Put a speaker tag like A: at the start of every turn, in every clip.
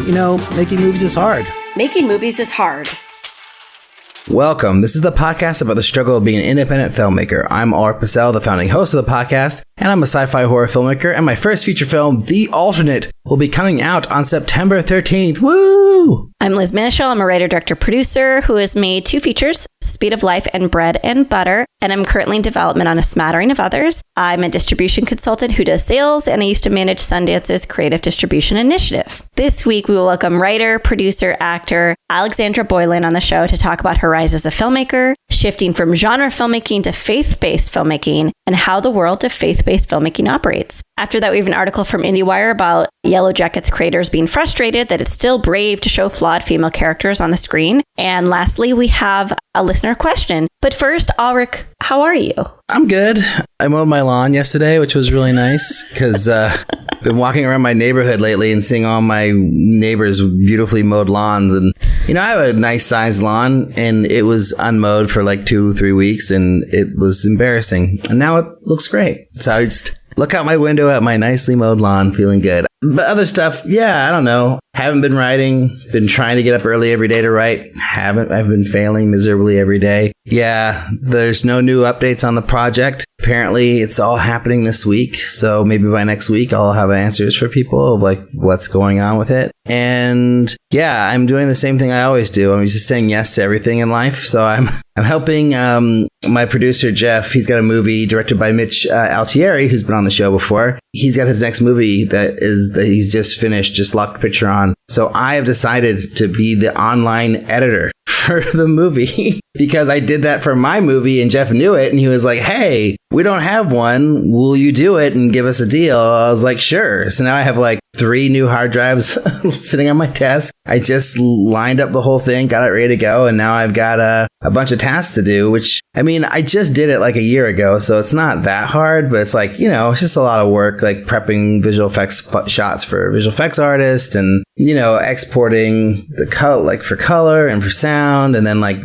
A: making movies is hard.
B: Making movies is hard.
A: Welcome. This is the podcast about the struggle of being an independent filmmaker. I'm Alrik Purcell, the founding host of the podcast, and I'm a sci-fi horror filmmaker, and my first feature film, The Alternate, will be coming out on September 13th. Woo!
B: I'm Liz Manischel. I'm a writer, director, producer who has made 2 features, Speed of Life and Bread and Butter, and I'm currently in development on a smattering of others. I'm a distribution consultant who does sales, and I used to manage Sundance's creative distribution initiative. This week, we will welcome writer, producer, actor Alexandra Boylan on the show to talk about her rise as a filmmaker, shifting from genre filmmaking to faith-based filmmaking, and how the world of faith-based filmmaking operates. After that, we have an article from IndieWire about Yellowjackets creators being frustrated that it's still brave to show flawed female characters on the screen. And lastly, we have a listener question. But first, Alrik, how are you?
A: I'm good. I mowed my lawn yesterday, which was really nice because I've been walking around my neighborhood lately and seeing all my neighbors' beautifully mowed lawns. And, I have a nice sized lawn and it was unmowed for like 2-3 weeks and it was embarrassing. And now it looks great. So I just look out my window at my nicely mowed lawn, feeling good. But other stuff, I don't know. Haven't been writing. Been trying to get up early every day to write. I've been failing miserably every day. Yeah, there's no new updates on the project. Apparently, it's all happening this week. So maybe by next week, I'll have answers for people of like what's going on with it. And yeah, I'm doing the same thing I always do. I'm just saying yes to everything in life. So I'm helping my producer, Jeff. He's got a movie directed by Mitch Altieri, who's been on the show before. He's got his next movie that he's just finished, just locked the picture on. So I have decided to be the online editor for the movie because I did that for my movie and Jeff knew it and he was like, hey, we don't have one. Will you do it and give us a deal? I was like, sure. So now I have like 3 new hard drives sitting on my desk. I just lined up the whole thing, got it ready to go. And now I've got a bunch of tasks to do, which I just did it like a year ago. So it's not that hard, but it's like, it's just a lot of work, like prepping visual effects shots for visual effects artists and, exporting the color, like for color and for sound. And then like,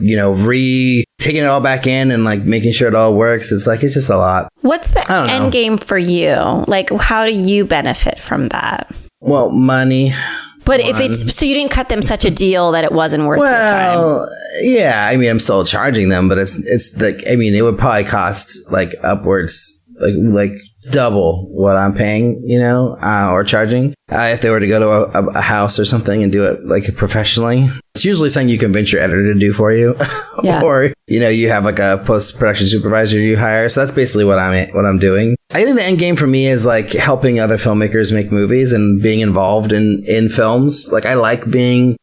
A: taking it all back in and like making sure it all works. It's just a lot.
B: What's the end game for you? Like, how do you benefit from that?
A: Well, money.
B: But if it's so you didn't cut them such a deal that it wasn't worth your time. Well,
A: yeah, I'm still charging them, but it's like it would probably cost like upwards like double what I'm paying, or charging if they were to go to a house or something and do it like professionally. It's usually something you convince your editor to do for you, yeah. Or you have like a post-production supervisor you hire. So that's basically what I'm doing. I think the end game for me is like helping other filmmakers make movies and being involved in films. Like I like being,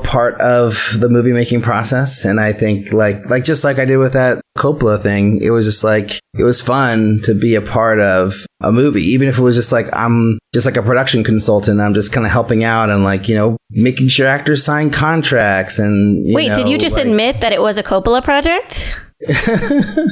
A: part of the movie making process. And I think like just like I did with that Coppola thing, it was just like, it was fun to be a part of a movie, even if it was just like, I'm just like a production consultant. I'm just kind of helping out and like, making sure actors sign contracts and,
B: Wait, did you just admit that it was a Coppola project?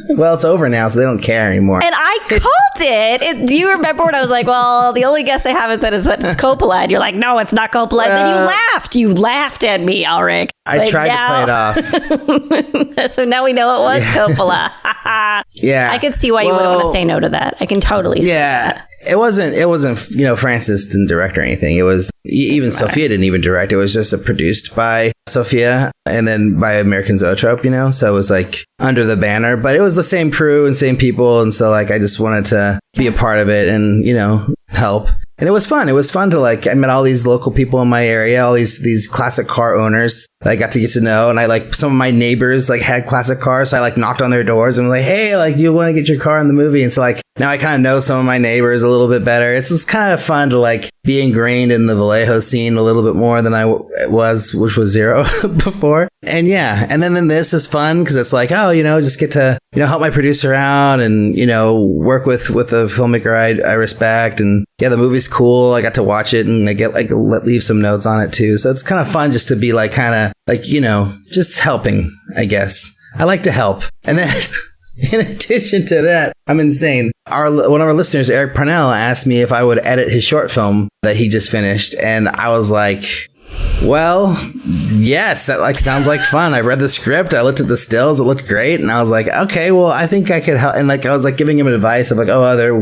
A: Well, it's over now, so they don't care anymore.
B: And I called it. Do you remember when I was like, well, the only guess I have is that it's Coppola. And you're like, no, it's not Coppola. And then you laughed. You laughed at me, Alrik.
A: I tried to play it off.
B: So now we know it was Coppola.
A: Yeah.
B: I can see why you wouldn't want to say no to that. I can totally see that.
A: It wasn't, Francis didn't direct or anything. It was, even Sophia didn't even direct. It was just produced by Sophia and then by American Zoetrope, So it was like under the banner, but it was the same crew and same people. And so like, I just wanted to be a part of it and, help. And it was fun. It was fun to like, I met all these local people in my area, all these classic car owners that I got to get to know. And I like some of my neighbors like had classic cars. So I like knocked on their doors and was like, hey, like, do you want to get your car in the movie? And so like, now I kind of know some of my neighbors a little bit better. It's just kind of fun to like be ingrained in the Vallejo scene a little bit more than I was, which was zero before. And yeah. And then this is fun because it's like, just get to, help my producer out and, work with a filmmaker I respect. And yeah, the movie's cool. I got to watch it and I get like leave some notes on it too. So it's kind of fun just to be like kind of like, just helping, I guess. I like to help. And then in addition to that, I'm insane. One of our listeners, Eric Parnell, asked me if I would edit his short film that he just finished. And I was like, well, yes, that like sounds like fun. I read the script. I looked at the stills. It looked great. And I was like, okay, well, I think I could help. And like, I was like giving him advice of like, oh, other,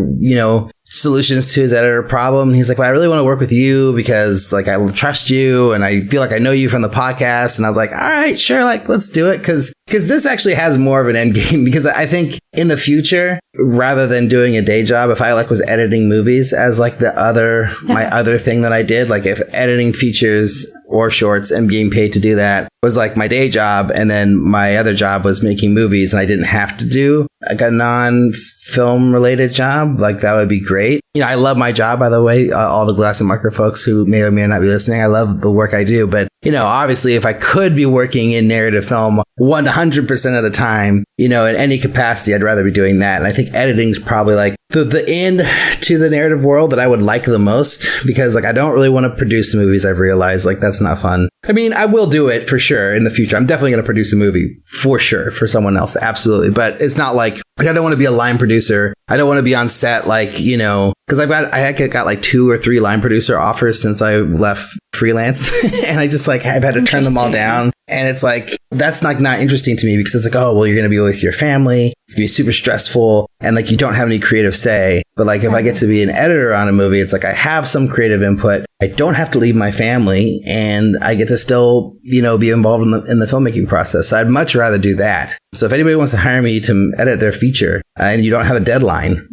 A: solutions to his editor problem. And he's like, well, I really want to work with you because like I trust you and I feel like I know you from the podcast. And I was like, all right, sure, like let's do it. Because this actually has more of an end game, because I think in the future, rather than doing a day job, if I like was editing movies as like my other thing that I did, like if editing features or shorts and being paid to do that was like my day job, and then my other job was making movies and I didn't have to do like a non-film related job, like that would be great. You know, I love my job, by the way, all the Glass and Marker folks who may or may not be listening. I love the work I do, but you know, obviously if I could be working in narrative film 100% of the time, you know, in any capacity, I'd rather be doing that. And I think editing's probably like the end to the narrative world that I would like the most, because like I don't really want to produce movies. I've realized like that's not fun. I mean, I will do it for sure in the future. I'm definitely going to produce a movie for sure for someone else. Absolutely. But it's not like I don't want to be a line producer. I don't want to be on set like, you know, because I got like 2 or 3 line producer offers since I left freelance. And I just like I've had to turn them all down. And it's like, that's like not interesting to me, because it's like, oh, well, you're going to be with your family. It's going to be super stressful. And like, you don't have any creative say. But like, if I get to be an editor on a movie, it's like I have some creative input. I don't have to leave my family, and I get to still, you know, be involved in the filmmaking process. So I'd much rather do that. So if anybody wants to hire me to edit their feature and you don't have a deadline,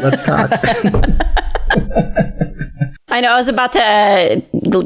A: let's talk.
B: I know I was about to,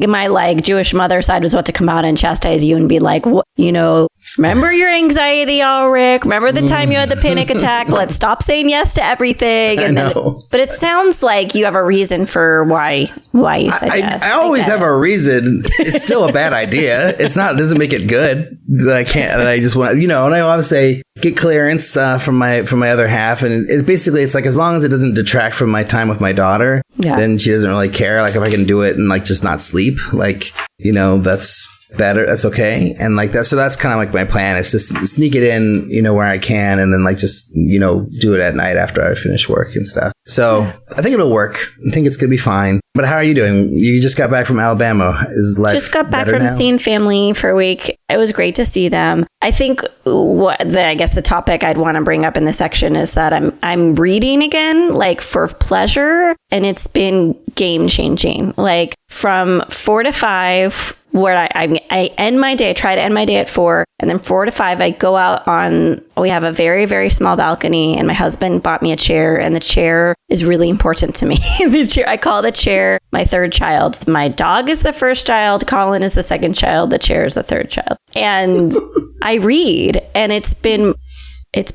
B: my like Jewish mother side was about to come out and chastise you and be like, you know, remember your anxiety, Alrik? Remember the time you had the panic attack? Let's stop saying yes to everything. And then, but it sounds like you have a reason for why you said yes.
A: I always have a reason. It's still a bad idea. It doesn't make it good that I can't. And I just want, you know, and I always say get clearance from my other half. And it's like, as long as it doesn't detract from my time with my daughter, then she doesn't really care. Like if I can do it and like just not sleep, like, you know, that's better. That's okay. And like that. So that's kind of like my plan is to sneak it in, you know, where I can. And then like just, you know, do it at night after I finish work and stuff. So I think it'll work. I think it's going to be fine. But how are you doing? You just got back from Alabama. Is life
B: just got back from
A: now?
B: Seeing family for a week. It was great to see them. I think I guess the topic I'd want to bring up in this section is that I'm reading again, like for pleasure, and it's been game changing. Like from 4 to 5, where I end my day, try to end my day at 4, and then 4 to 5, I go out we have a very, very small balcony, and my husband bought me a chair, and the chair is really important to me. The chair, I call the chair my third child. My dog is the first child. Colin is the second child. The chair is the third child. And I read, and it's been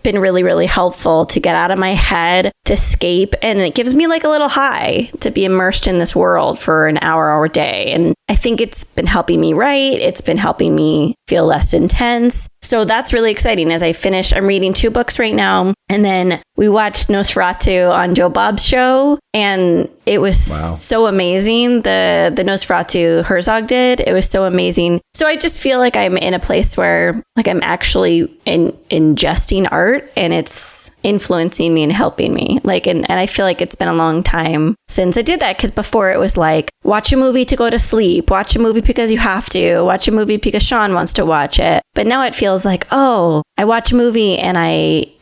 B: really, really helpful to get out of my head, to escape. And it gives me like a little high to be immersed in this world for an hour or a day. And I think it's been helping me write. It's been helping me feel less intense. So that's really exciting. As I finish, I'm reading 2 books right now. And then we watched Nosferatu on Joe Bob's show. And it was so amazing. The Nosferatu Herzog did. It was so amazing. So I just feel like I'm in a place where like I'm actually ingesting art, and it's influencing me and helping me. Like, and I feel like it's been a long time since I did that, because before it was like, watch a movie to go to sleep, watch a movie because you have to, watch a movie because Sean wants to watch it. But now it feels like, oh, I watch a movie and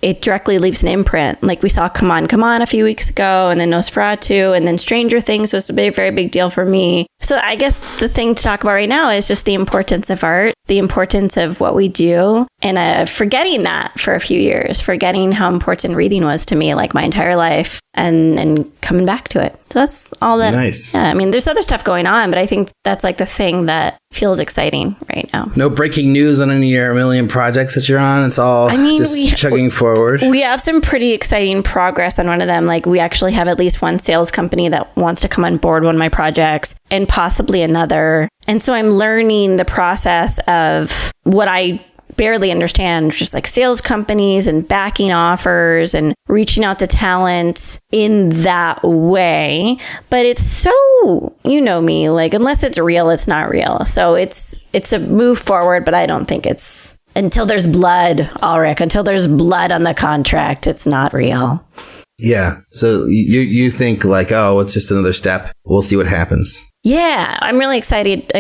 B: it directly leaves an imprint. Like we saw Come On a few weeks ago, and then Nosferatu, and then Stranger Things was a very big deal for me. So I guess the thing to talk about right now is just the importance of art, the importance of what we do, and forgetting that for a few years, forgetting how important reading was to me, like my entire life, and coming back to it. So that's all that. Nice. Yeah, I mean, there's other stuff going on, but I think that's like the thing that feels exciting right now.
A: No breaking news on any of your million projects that you're on. It's all just chugging forward.
B: We have some pretty exciting progress on one of them. Like we actually have at least one sales company that wants to come on board one of my projects, and possibly another. And so I'm learning the process of what I barely understand, just like sales companies and backing offers and reaching out to talent in that way. But it's so, you know me, like unless it's real, it's not real. So it's a move forward, but I don't think it's, until there's blood, Alrik, until there's blood on the contract, it's not real.
A: Yeah. So you think like, oh, it's just another step. We'll see what happens.
B: Yeah, I'm really excited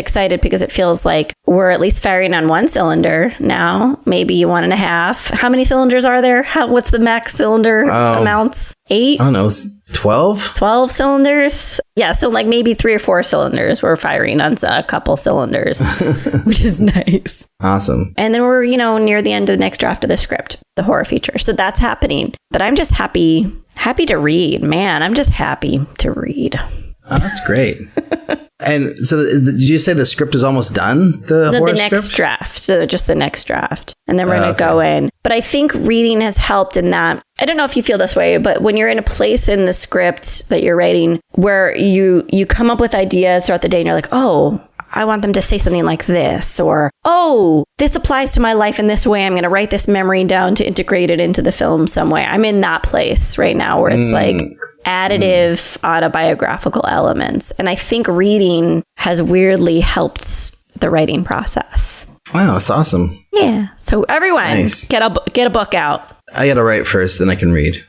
B: because it feels like we're at least firing on one cylinder now, maybe one and a half. How many cylinders are there? What's the max cylinder amounts? 8?
A: I don't know, 12?
B: 12 cylinders? Yeah, so like maybe 3 or 4 cylinders. We're firing on a couple cylinders, which is nice.
A: Awesome.
B: And then we're, near the end of the next draft of the script, the horror feature. So that's happening. But I'm just happy to read. Man, I'm just happy to read.
A: Oh, that's great. And so did you say the script is almost done? The
B: next draft. So just the next draft. And then we're going to go in. But I think reading has helped in that. I don't know if you feel this way, but when you're in a place in the script that you're writing where you come up with ideas throughout the day and you're like, oh, I want them to say something like this, or, oh, this applies to my life in this way. I'm going to write this memory down to integrate it into the film some way. I'm in that place right now where it's like additive autobiographical elements. And I think reading has weirdly helped the writing process.
A: Wow, that's awesome.
B: Yeah. So everyone, get a book out.
A: I got to write first, then I can read.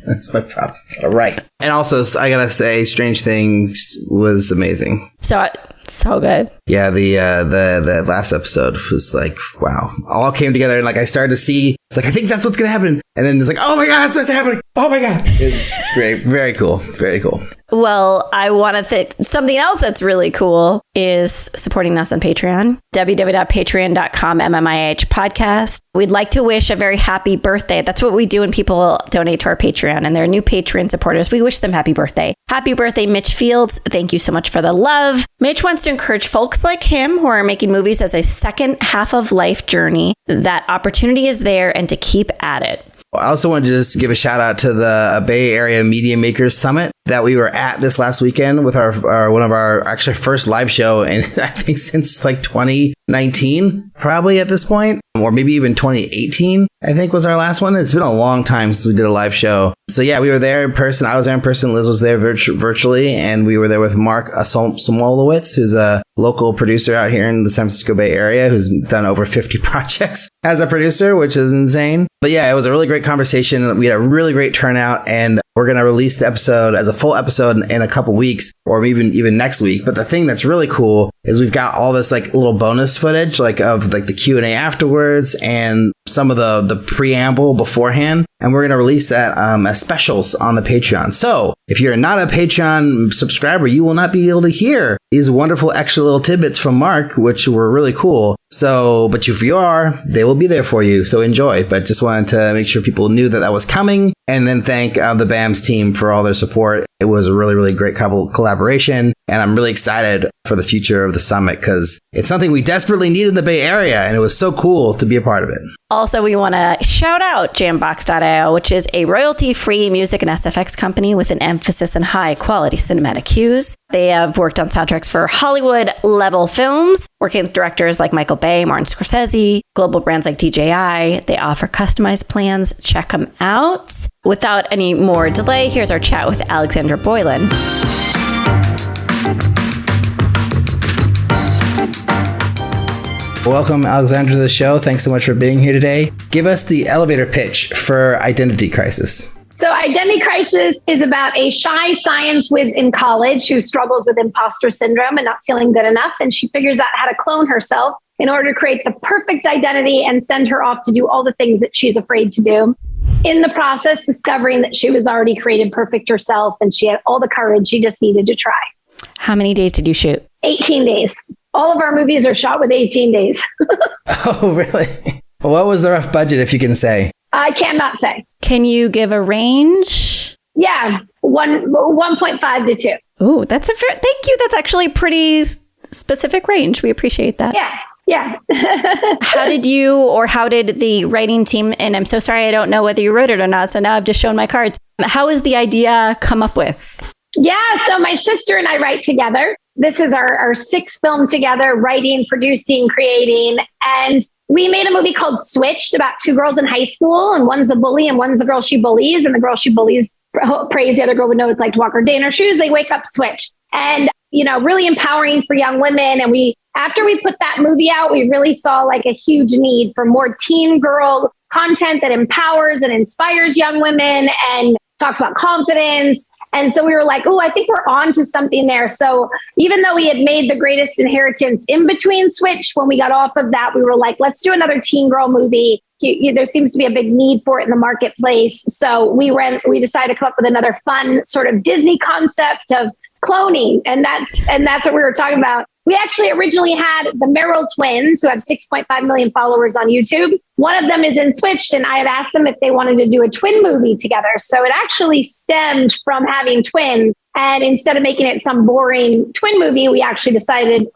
A: That's my problem. All right. And also, I got to say, Strange Things was amazing.
B: So good.
A: Yeah, the last episode was like, wow. All came together and like I started to see, it's like, I think that's what's going to happen. And then it's like, oh my God, that's what's happening. Oh my God. It's great. Very cool. Very cool.
B: Well, I want to think something else that's really cool is supporting us on Patreon, www.patreon.com MMIH podcast. We'd like to wish a very happy birthday. That's what we do when people donate to our Patreon and they're new Patreon supporters. We wish them happy birthday. Happy birthday, Mitch Fields. Thank you so much for the love. Mitch wants to encourage folks like him who are making movies as a second half of life journey. That opportunity is there and to keep at it.
A: I also wanted to just give a shout out to the Bay Area Media Makers Summit that we were at this last weekend with our one of our actually first live show, and I think since like 2019, probably at this point, or maybe even 2018, I think was our last one. It's been a long time since we did a live show. So yeah, we were there in person. I was there in person. Liz was there virtually, and we were there with Mark Somolowitz, who's a local producer out here in the San Francisco Bay Area, who's done over 50 projects as a producer, which is insane. But yeah, it was a really great conversation. We had a really great turnout, and we're going to release the episode as a full episode in a couple weeks, or even next week. But the thing that's really cool is we've got all this like little bonus footage, like of like the Q&A afterwards and some of the preamble beforehand. And we're going to release that as specials on the Patreon. So if you're not a Patreon subscriber, you will not be able to hear these wonderful extra little tidbits from Mark, which were really cool. So, but if you are, they will be there for you. So enjoy. But just wanted to make sure people knew that was coming. And then thank the BAMS team for all their support. It was a really, really great collaboration. And I'm really excited for the future of the summit because it's something we desperately need in the Bay Area. And it was so cool to be a part of it.
B: Also, we want to shout out Jambox.io, which is a royalty-free music and SFX company with an emphasis on high-quality cinematic cues. They have worked on soundtracks for Hollywood-level films, working with directors like Michael Bay, Martin Scorsese, global brands like DJI. They offer customized plans. Check them out. Without any more delay, here's our chat with Alexandra Boylan.
A: Welcome, Alexandra, to the show. Thanks so much for being here today. Give us the elevator pitch for Identity Crisis.
C: So Identity Crisis is about a shy science whiz in college who struggles with imposter syndrome and not feeling good enough. And she figures out how to clone herself in order to create the perfect identity and send her off to do all the things that she's afraid to do. In the process, discovering that she was already created perfect herself and she had all the courage she just needed to try.
B: How many days did you shoot?
C: 18 days. All of our movies are shot with 18 days.
A: Oh, really? What was the rough budget, if you can say?
C: I cannot say.
B: Can you give a range?
C: Yeah, 1.5 to 2.
B: Oh, thank you. That's actually a pretty specific range. We appreciate that.
C: Yeah.
B: How did the writing team, and I'm so sorry I don't know whether you wrote it or not, so now I've just shown my cards. How is the idea come up with?
C: Yeah, so my sister and I write together. This is our sixth film together, writing, producing, creating. And we made a movie called Switched about two girls in high school. And one's a bully and one's the girl she bullies. And the girl she bullies prays the other girl would know it's like to walk her day in her shoes. They wake up switched. And, really empowering for young women. And after we put that movie out, we really saw like a huge need for more teen girl content that empowers and inspires young women and talks about confidence And so we were like, oh, I think we're on to something there. So even though we had made The Greatest Inheritance in between Switch, when we got off of that, we were like, let's do another teen girl movie. There seems to be a big need for it in the marketplace. So we decided to come up with another fun sort of Disney concept of cloning. And that's what we were talking about. We actually originally had the Merrill twins, who have 6.5 million followers on YouTube. One of them is in Switched, and I had asked them if they wanted to do a twin movie together. So it actually stemmed from having twins. And instead of making it some boring twin movie, we actually decided,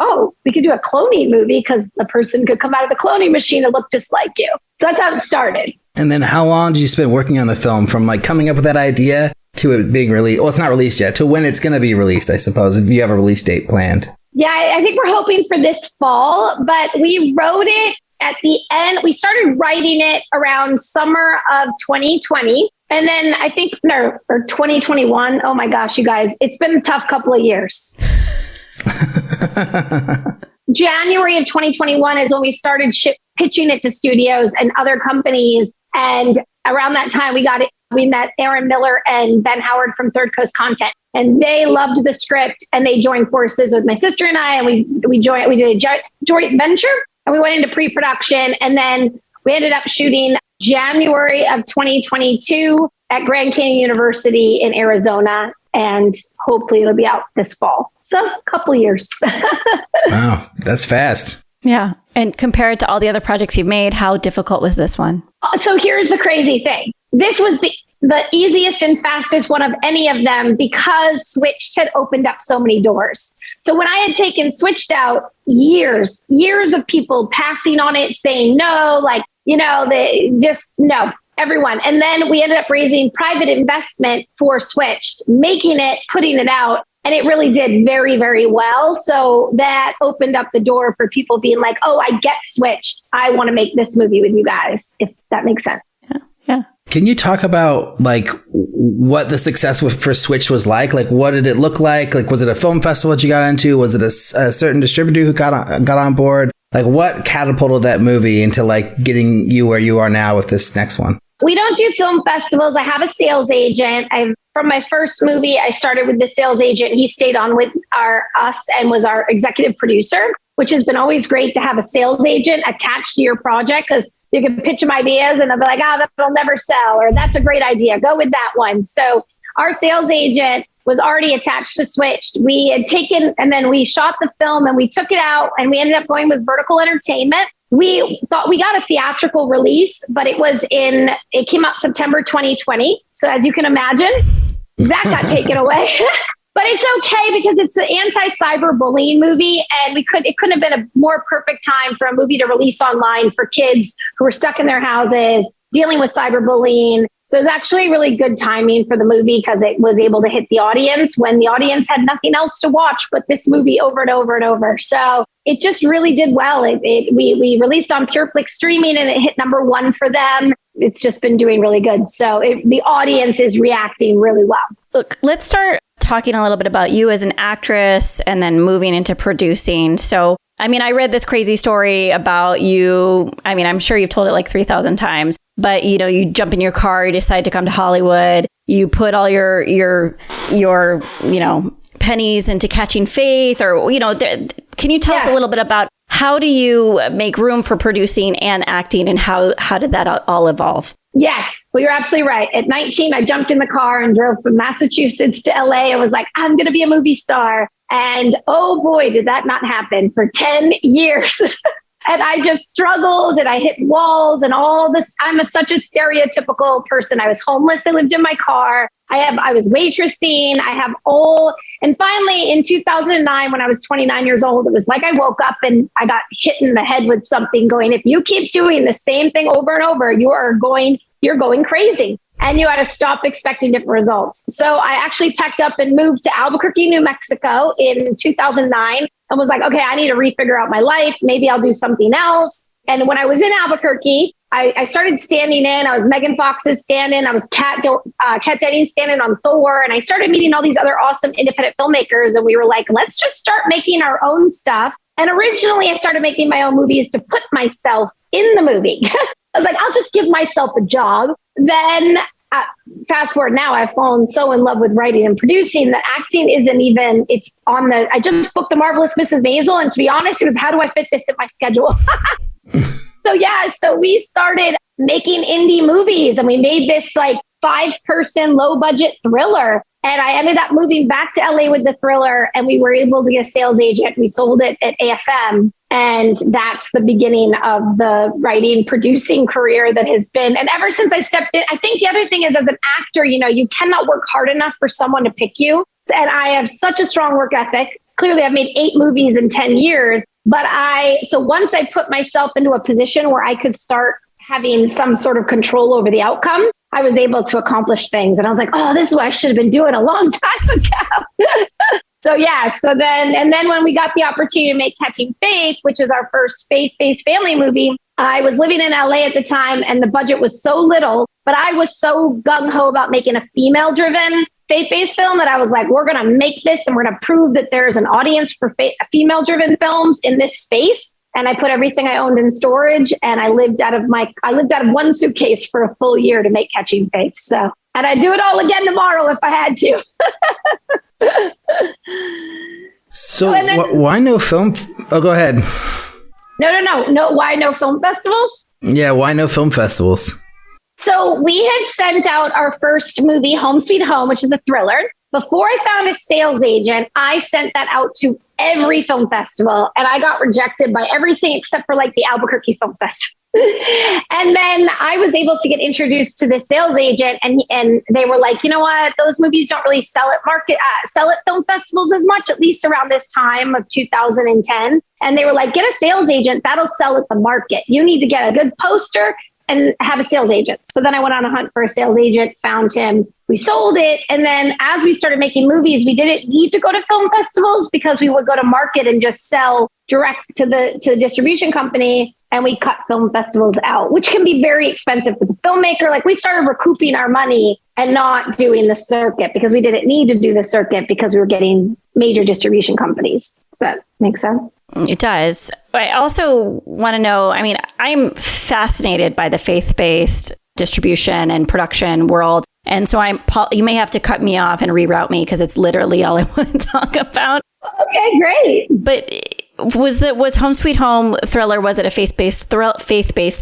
C: we could do a cloning movie because the person could come out of the cloning machine and look just like you. So that's how it started.
A: And then how long did you spend working on the film, from like coming up with that idea to it being released? Well, it's not released yet, to when it's going to be released, I suppose, if you have a release date planned.
C: Yeah, I think we're hoping for this fall, but we wrote it at the end. We started writing it around summer of 2020. And then I think, or 2021. Oh my gosh, you guys, it's been a tough couple of years. January of 2021 is when we started pitching it to studios and other companies. And around that time, we met Aaron Miller and Ben Howard from Third Coast Content, and they loved the script, and they joined forces with my sister and I, and we did a joint venture, and we went into pre-production, and then we ended up shooting January of 2022 at Grand Canyon University in Arizona, and hopefully it'll be out this fall. So a couple years.
A: Wow, that's fast.
B: Yeah. And compared to all the other projects you've made, how difficult was this one?
C: So here's the crazy thing. This was the easiest and fastest one of any of them because Switched had opened up so many doors. So when I had taken Switched out, years of people passing on it, saying no, no, everyone. And then we ended up raising private investment for Switched, making it, putting it out. And it really did very, very well. So that opened up the door for people being like, oh, I get Switched. I want to make this movie with you guys, if that makes sense.
B: Yeah.
A: Can you talk about like what the success for Switch was like? Like, what did it look like? Like, was it a film festival that you got into? Was it a certain distributor who got on board? Like, what catapulted that movie into like getting you where you are now with this next one?
C: We don't do film festivals. I have a sales agent. From my first movie, I started with the sales agent. He stayed on with us and was our executive producer, which has been always great to have a sales agent attached to your project, because you can pitch them ideas and they'll be like, that'll never sell, or that's a great idea. Go with that one. So our sales agent was already attached to Switched. We had taken, and then we shot the film and we took it out, and we ended up going with Vertical Entertainment. We thought we got a theatrical release, but it came out September 2020. So as you can imagine, that got taken away. But it's okay because it's an anti-cyberbullying movie, and it couldn't have been a more perfect time for a movie to release online for kids who were stuck in their houses dealing with cyberbullying. So it was actually really good timing for the movie because it was able to hit the audience when the audience had nothing else to watch but this movie over and over and over. So it just really did well. We released on PureFlix streaming, and it hit #1 for them. It's just been doing really good. So the audience is reacting really well.
B: Look, let's start talking a little bit about you as an actress and then moving into producing. So, I mean, I read this crazy story about you. I mean, I'm sure you've told it like 3,000 times, but you jump in your car, you decide to come to Hollywood, you put all your pennies into Catching Faith, or, can you tell us a little bit about how do you make room for producing and acting, and how did that all evolve?
C: Yes, well, you're absolutely right. At 19, I jumped in the car and drove from Massachusetts to LA. I was like, I'm going to be a movie star. And oh boy, did that not happen for 10 years. And I just struggled, and I hit walls and all this. I'm such a stereotypical person. I was homeless. I lived in my car. I was waitressing. And finally in 2009, when I was 29 years old, it was like I woke up and I got hit in the head with something going, if you keep doing the same thing over and over, you're going crazy. And you had to stop expecting different results. So I actually packed up and moved to Albuquerque, New Mexico in 2009, and was like, okay, I need to refigure out my life. Maybe I'll do something else. And when I was in Albuquerque, I started standing in. I was Megan Fox's stand-in. I was Kat Denning's stand-in on Thor. And I started meeting all these other awesome independent filmmakers. And we were like, let's just start making our own stuff. And originally I started making my own movies to put myself in the movie. I was like, I'll just give myself a job. Then fast forward now, I've fallen so in love with writing and producing that acting isn't even, it's on the, I just booked The Marvelous Mrs. Maisel. And to be honest, it was, how do I fit this in my schedule? So we started making indie movies and we made this like 5-person low budget thriller. And I ended up moving back to LA with the thriller and we were able to get a sales agent. We sold it at AFM. And that's the beginning of the writing, producing career that has been. And ever since I stepped in, I think the other thing is as an actor, you cannot work hard enough for someone to pick you. And I have such a strong work ethic. Clearly, I've made 8 movies in 10 years. But so once I put myself into a position where I could start having some sort of control over the outcome, I was able to accomplish things. And I was like, oh, this is what I should have been doing a long time ago. So then when we got the opportunity to make Catching Faith, which is our first faith-based family movie, I was living in LA at the time and the budget was so little, but I was so gung-ho about making a female-driven faith-based film that I was like, we're going to make this and we're going to prove that there's an audience for female-driven films in this space. And I put everything I owned in storage and I lived out of one suitcase for a full year to make Catching Faith. So, and I'd do it all again tomorrow if I had to.
A: So why no film? Oh, go ahead.
C: No. Why no film festivals?
A: Yeah. Why no film festivals?
C: So we had sent out our first movie, Home Sweet Home, which is a thriller. Before I found a sales agent, I sent that out to every film festival and I got rejected by everything except for like the Albuquerque Film Festival. And then I was able to get introduced to the sales agent and they were like, you know what, those movies don't really sell at film festivals as much, at least around this time of 2010. And they were like, get a sales agent, that'll sell at the market. You need to get a good poster and have a sales agent. So then I went on a hunt for a sales agent, found him, we sold it. And then as we started making movies, we didn't need to go to film festivals because we would go to market and just sell direct to the distribution company. And we cut film festivals out, which can be very expensive for the filmmaker. Like we started recouping our money and not doing the circuit because we didn't need to do the circuit because we were getting major distribution companies. Does that make sense?
B: It does. I also want to know, I'm fascinated by the faith-based distribution and production world. And so you may have to cut me off and reroute me because it's literally all I want to talk about.
C: Okay, great.
B: But was Home Sweet Home thriller, was it a faith-based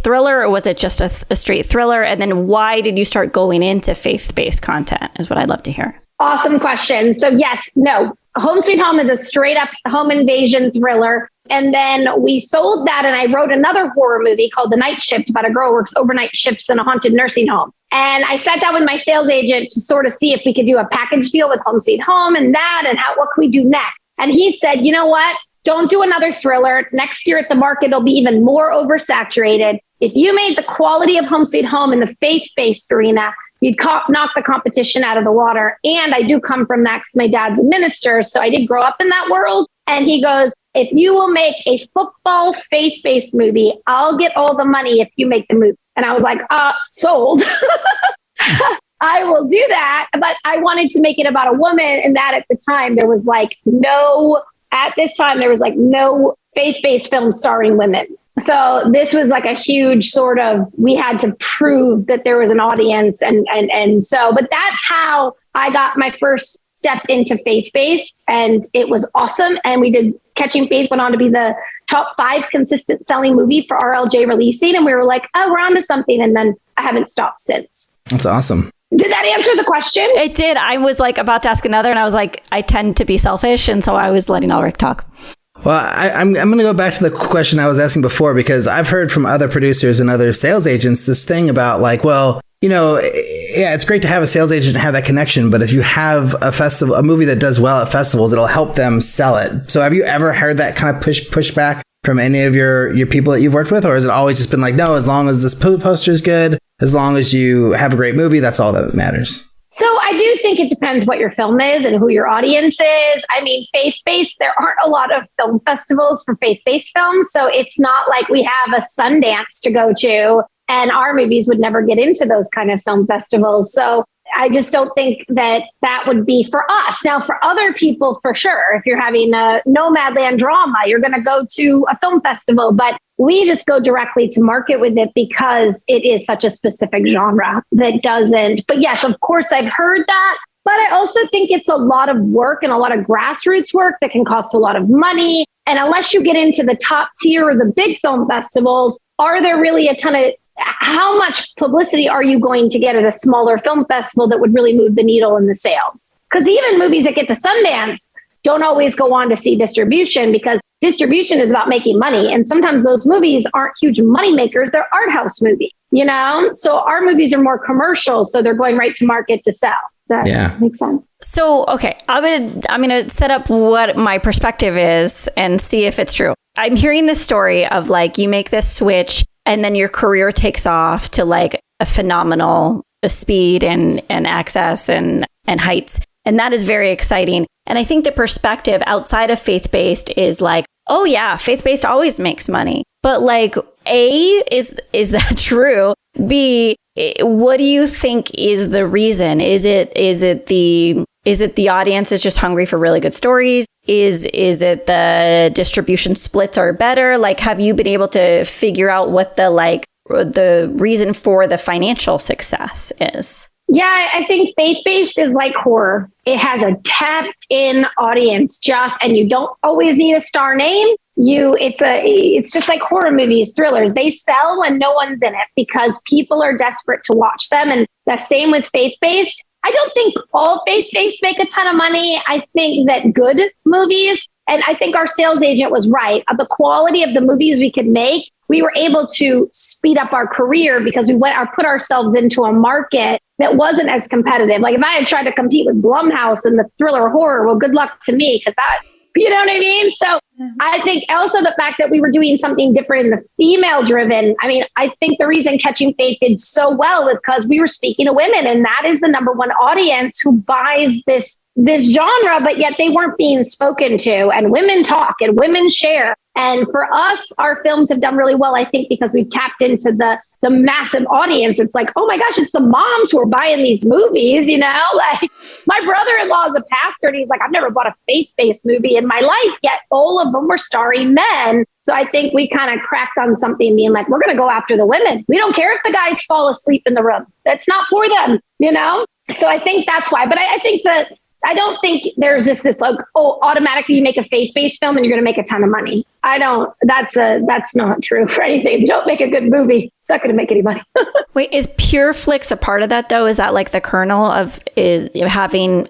B: thriller, or was it just a straight thriller? And then why did you start going into faith-based content is what I'd love to hear.
C: Awesome question. So yes, no, Home Sweet Home is a straight up home invasion thriller. And then we sold that and I wrote another horror movie called The Night Shift about a girl who works overnight shifts in a haunted nursing home. And I sat down with my sales agent to sort of see if we could do a package deal with Home Sweet Home and that and what can we do next? And he said, you know what? Don't do another thriller. Next year at the market, it'll be even more oversaturated. If you made the quality of Home Sweet Home in the faith-based arena, you'd knock the competition out of the water. And I do come from that because my dad's a minister. So I did grow up in that world. And he goes, if you will make a football faith-based movie, I'll get all the money if you make the movie. And I was like, sold. I will do that. But I wanted to make it about a woman. And that at the time, there was no faith-based film starring women. So this was like a huge sort of, we had to prove that there was an audience. And so, but that's how I got my first step into faith-based and it was awesome. And we did Catching Faith, went on to be the top 5 consistent selling movie for RLJ releasing. And we were like, oh, we're onto something. And then I haven't stopped since.
A: That's awesome.
C: Did that answer the question?
B: It did. I was about to ask another and I was like, I tend to be selfish. And so I was letting Alrik talk.
A: Well, I'm going to go back to the question I was asking before, because I've heard from other producers and other sales agents this thing about it's great to have a sales agent and have that connection. But if you have a movie that does well at festivals, it'll help them sell it. So have you ever heard that kind of pushback from any of your people that you've worked with? Or has it always just been like, no, as long as this poster is good, as long as you have a great movie, that's all that matters?
C: So I do think it depends what your film is and who your audience is. Faith-based, there aren't a lot of film festivals for faith-based films. So it's not like we have a Sundance to go to and our movies would never get into those kind of film festivals. So I just don't think that that would be for us. Now, for other people, for sure, if you're having a Nomadland drama, you're going to go to a film festival, but we just go directly to market with it because it is such a specific genre that doesn't. But yes, of course, I've heard that. But I also think it's a lot of work and a lot of grassroots work that can cost a lot of money. And unless you get into the top tier or the big film festivals, are there really a ton of, how much publicity are you going to get at a smaller film festival that would really move the needle in the sales? Because even movies that get to Sundance don't always go on to see distribution, because distribution is about making money. And sometimes those movies aren't huge money makers. They're art house movies, you know? So our movies are more commercial. So they're going right to market to sell. Does that make sense?
B: So, okay, I'm gonna set up what my perspective is and see if it's true. I'm hearing this story of like, you make this switch and then your career takes off to like a phenomenal speed and access and heights. And that is very exciting. And I think the perspective outside of faith-based is like, oh yeah, faith-based always makes money. But like, A, is that true? B, what do you think is the reason? Is it the audience is just hungry for really good stories? Is it the distribution splits are better? Like, have you been able to figure out what the reason for the financial success is?
C: Yeah, I think faith-based is like horror. It has a tapped in audience and you don't always need a star name. It's just like horror movies, thrillers. They sell when no one's in it because people are desperate to watch them. And the same with faith-based. I don't think all faith-based make a ton of money. I think that good movies, and I think our sales agent was right, of the quality of the movies we could make, we were able to speed up our career because we put ourselves into a market that wasn't as competitive. Like if I had tried to compete with Blumhouse in the thriller horror, well, good luck to me, because that, you know what I mean? So I think also the fact that we were doing something different in the female driven. I mean, I think the reason Catching Faith did so well is because we were speaking to women, and that is the number one audience who buys this genre, but yet they weren't being spoken to, and women talk and women share. And for us, our films have done really well, I think, because we've tapped into the massive audience. It's like, oh my gosh, it's the moms who are buying these movies, you know? Like my brother-in-law is a pastor and he's like, I've never bought a faith-based movie in my life, yet all of them were starring men. So I think we kind of cracked on something, being like, we're going to go after the women. We don't care if the guys fall asleep in the room. That's not for them, you know? So I think that's why. But I think that I don't think there's this like, oh, automatically you make a faith-based film and you're going to make a ton of money. That's not true for anything. If you don't make a good movie, it's not going to make any money.
B: Wait, is Pure Flix a part of that though? Is that like the kernel of having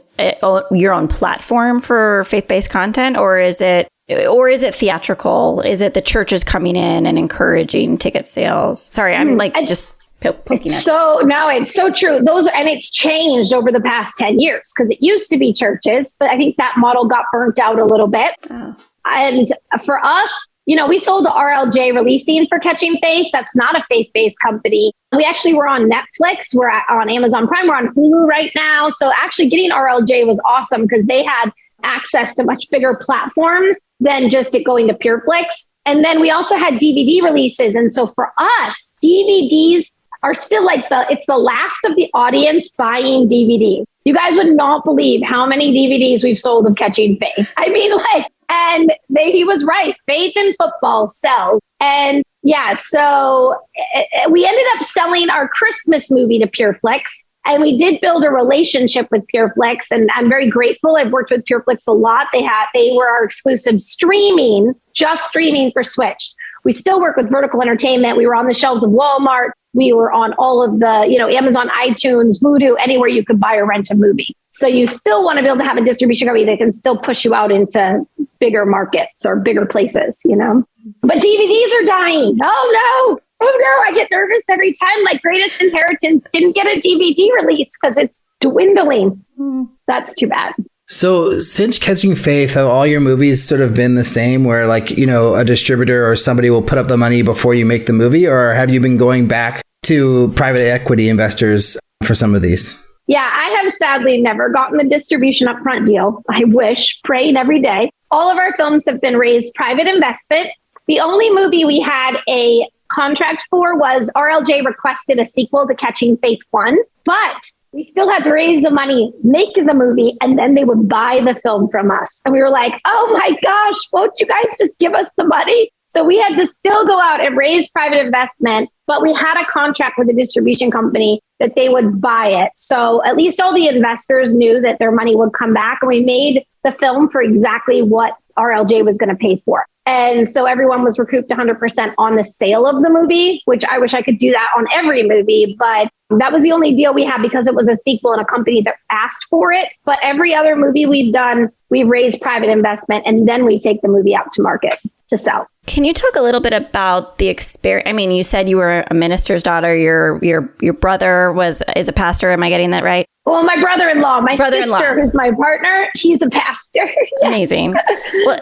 B: your own platform for faith-based content, or is it theatrical? Is it the churches coming in and encouraging ticket sales? Sorry, I'm just poking at.
C: So no, it's so true. And it's changed over the past 10 years, because it used to be churches, but I think that model got burnt out a little bit. Oh. And for us, you know, we sold to RLJ Releasing for Catching Faith. That's not a faith-based company. We actually were on Netflix. We're on Amazon Prime. We're on Hulu right now. So actually getting RLJ was awesome because they had access to much bigger platforms than just it going to PureFlix. And then we also had DVD releases. And so for us, DVDs are still like it's the last of the audience buying DVDs. You guys would not believe how many DVDs we've sold of Catching Faith. I mean, he was right. Faith in football sells. And yeah, so we ended up selling our Christmas movie to PureFlix. And we did build a relationship with PureFlix, and I'm very grateful. I've worked with PureFlix a lot. They were our exclusive streaming for Switch. We still work with Vertical Entertainment. We were on the shelves of Walmart. We were on all of the, Amazon, iTunes, Vudu, anywhere you could buy or rent a movie. So you still want to be able to have a distribution company that can still push you out into bigger markets or bigger places, But DVDs are dying. Oh no, I get nervous every time. Like Greatest Inheritance didn't get a DVD release because it's dwindling. That's too bad.
A: So since Catching Faith, have all your movies sort of been the same where a distributor or somebody will put up the money before you make the movie? Or have you been going back to private equity investors for some of these?
C: Yeah, I have sadly never gotten the distribution upfront deal. I wish, praying every day. All of our films have been raised private investment. The only movie we had a contract for was RLJ requested a sequel to Catching Faith 1, but We still had to raise the money, make the movie, and then they would buy the film from us. And we were like, oh my gosh, won't you guys just give us the money? So we had to still go out and raise private investment, but we had a contract with a distribution company that they would buy it. So at least all the investors knew that their money would come back. And we made the film for exactly what RLJ was going to pay for. And so everyone was recouped 100% on the sale of the movie, which I wish I could do that on every movie. But that was the only deal we had because it was a sequel and a company that asked for it. But every other movie we've done, we've raised private investment and then we take the movie out to market to sell.
B: Can you talk a little bit about the experience? I mean, you said you were a minister's daughter. Your brother is a pastor. Am I getting that right?
C: Well, my brother-in-law, my sister, who's my partner, she's a pastor. Yeah.
B: Amazing. Well,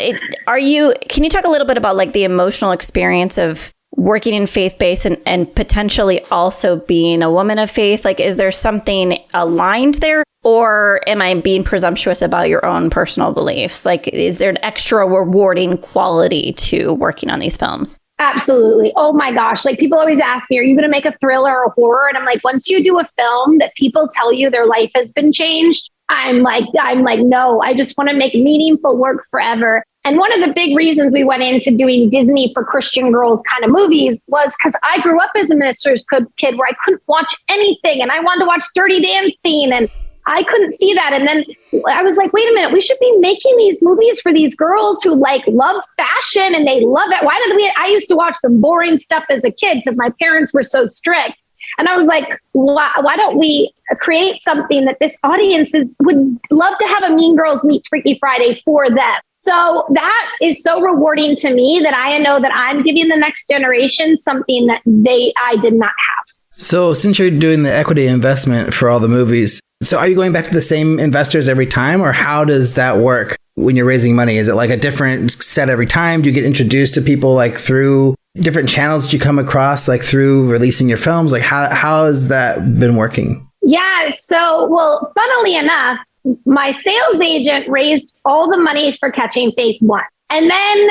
B: can you talk a little bit about like the emotional experience of working in faith-based and potentially also being a woman of faith? Like, is there something aligned there? Or am I being presumptuous about your own personal beliefs? Like, is there an extra rewarding quality to working on these films?
C: Absolutely. Oh my gosh. Like people always ask me, are you going to make a thriller or a horror? And I'm like, once you do a film that people tell you their life has been changed, I'm like, no, I just want to make meaningful work forever. And one of the big reasons we went into doing Disney for Christian girls kind of movies was because I grew up as a minister's kid where I couldn't watch anything and I wanted to watch Dirty Dancing and I couldn't see that. And then I was like, wait a minute, we should be making these movies for these girls who like love fashion and they love it. I used to watch some boring stuff as a kid because my parents were so strict. And I was like, why don't we create something that this audience would love to have a Mean Girls Meets Freaky Friday for them? So that is so rewarding to me that I know that I'm giving the next generation something that I did not have.
A: So since you're doing the equity investment for all the movies, so are you going back to the same investors every time, or how does that work when you're raising money? Is it like a different set every time? Do you get introduced to people like through different channels that you come across, like through releasing your films? Like how has that been working?
C: Yeah. So, well, funnily enough, my sales agent raised all the money for Catching Faith 1. And then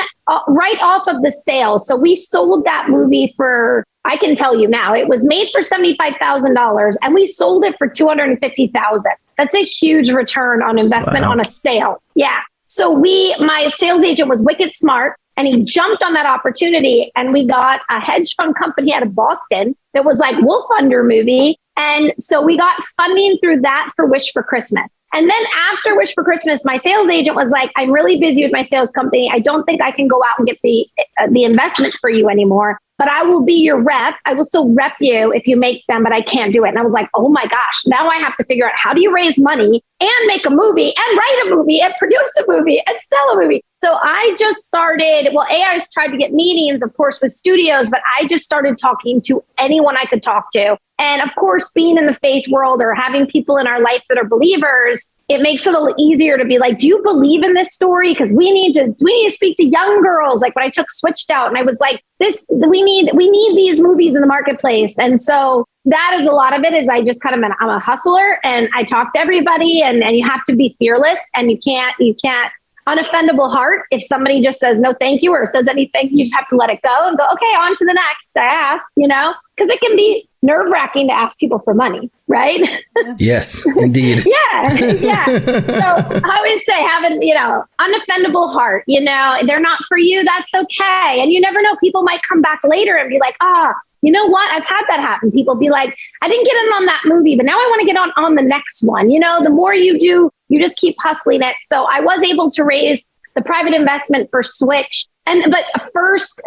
C: right off of the sale, so we sold that movie for, I can tell you now, it was made for $75,000 and we sold it for $250,000. That's a huge return on investment on a sale. Yeah. So my sales agent was wicked smart and he jumped on that opportunity and we got a hedge fund company out of Boston that was like, we'll fund your movie. And so we got funding through that for Wish for Christmas. And then after Wish for Christmas, my sales agent was like, I'm really busy with my sales company. I don't think I can go out and get the investment for you anymore, but I will be your rep. I will still rep you if you make them, but I can't do it. And I was like, oh my gosh, now I have to figure out how do you raise money and make a movie and write a movie and produce a movie and sell a movie. So I just started, I just tried to get meetings, of course, with studios, but I just started talking to anyone I could talk to. And of course, being in the faith world or having people in our life that are believers, it makes it a little easier to be like, do you believe in this story? Because we need to speak to young girls. Like when I took Switched Out and I was like, we need these movies in the marketplace. And so that is a lot of it is I just I'm a hustler and I talk to everybody and you have to be fearless and you can't unoffendable heart. If somebody just says no, thank you, or says anything, you just have to let it go and go, okay, on to the next. I asked, because it can be nerve-wracking to ask people for money, right?
A: Yes, indeed.
C: Yeah. So I always say having, unoffendable heart, they're not for you. That's okay. And you never know, people might come back later and be like, you know what? I've had that happen. People be like, I didn't get in on that movie, but now I want to get on the next one. The more you do, you just keep hustling it. So I was able to raise the private investment for Switch. But first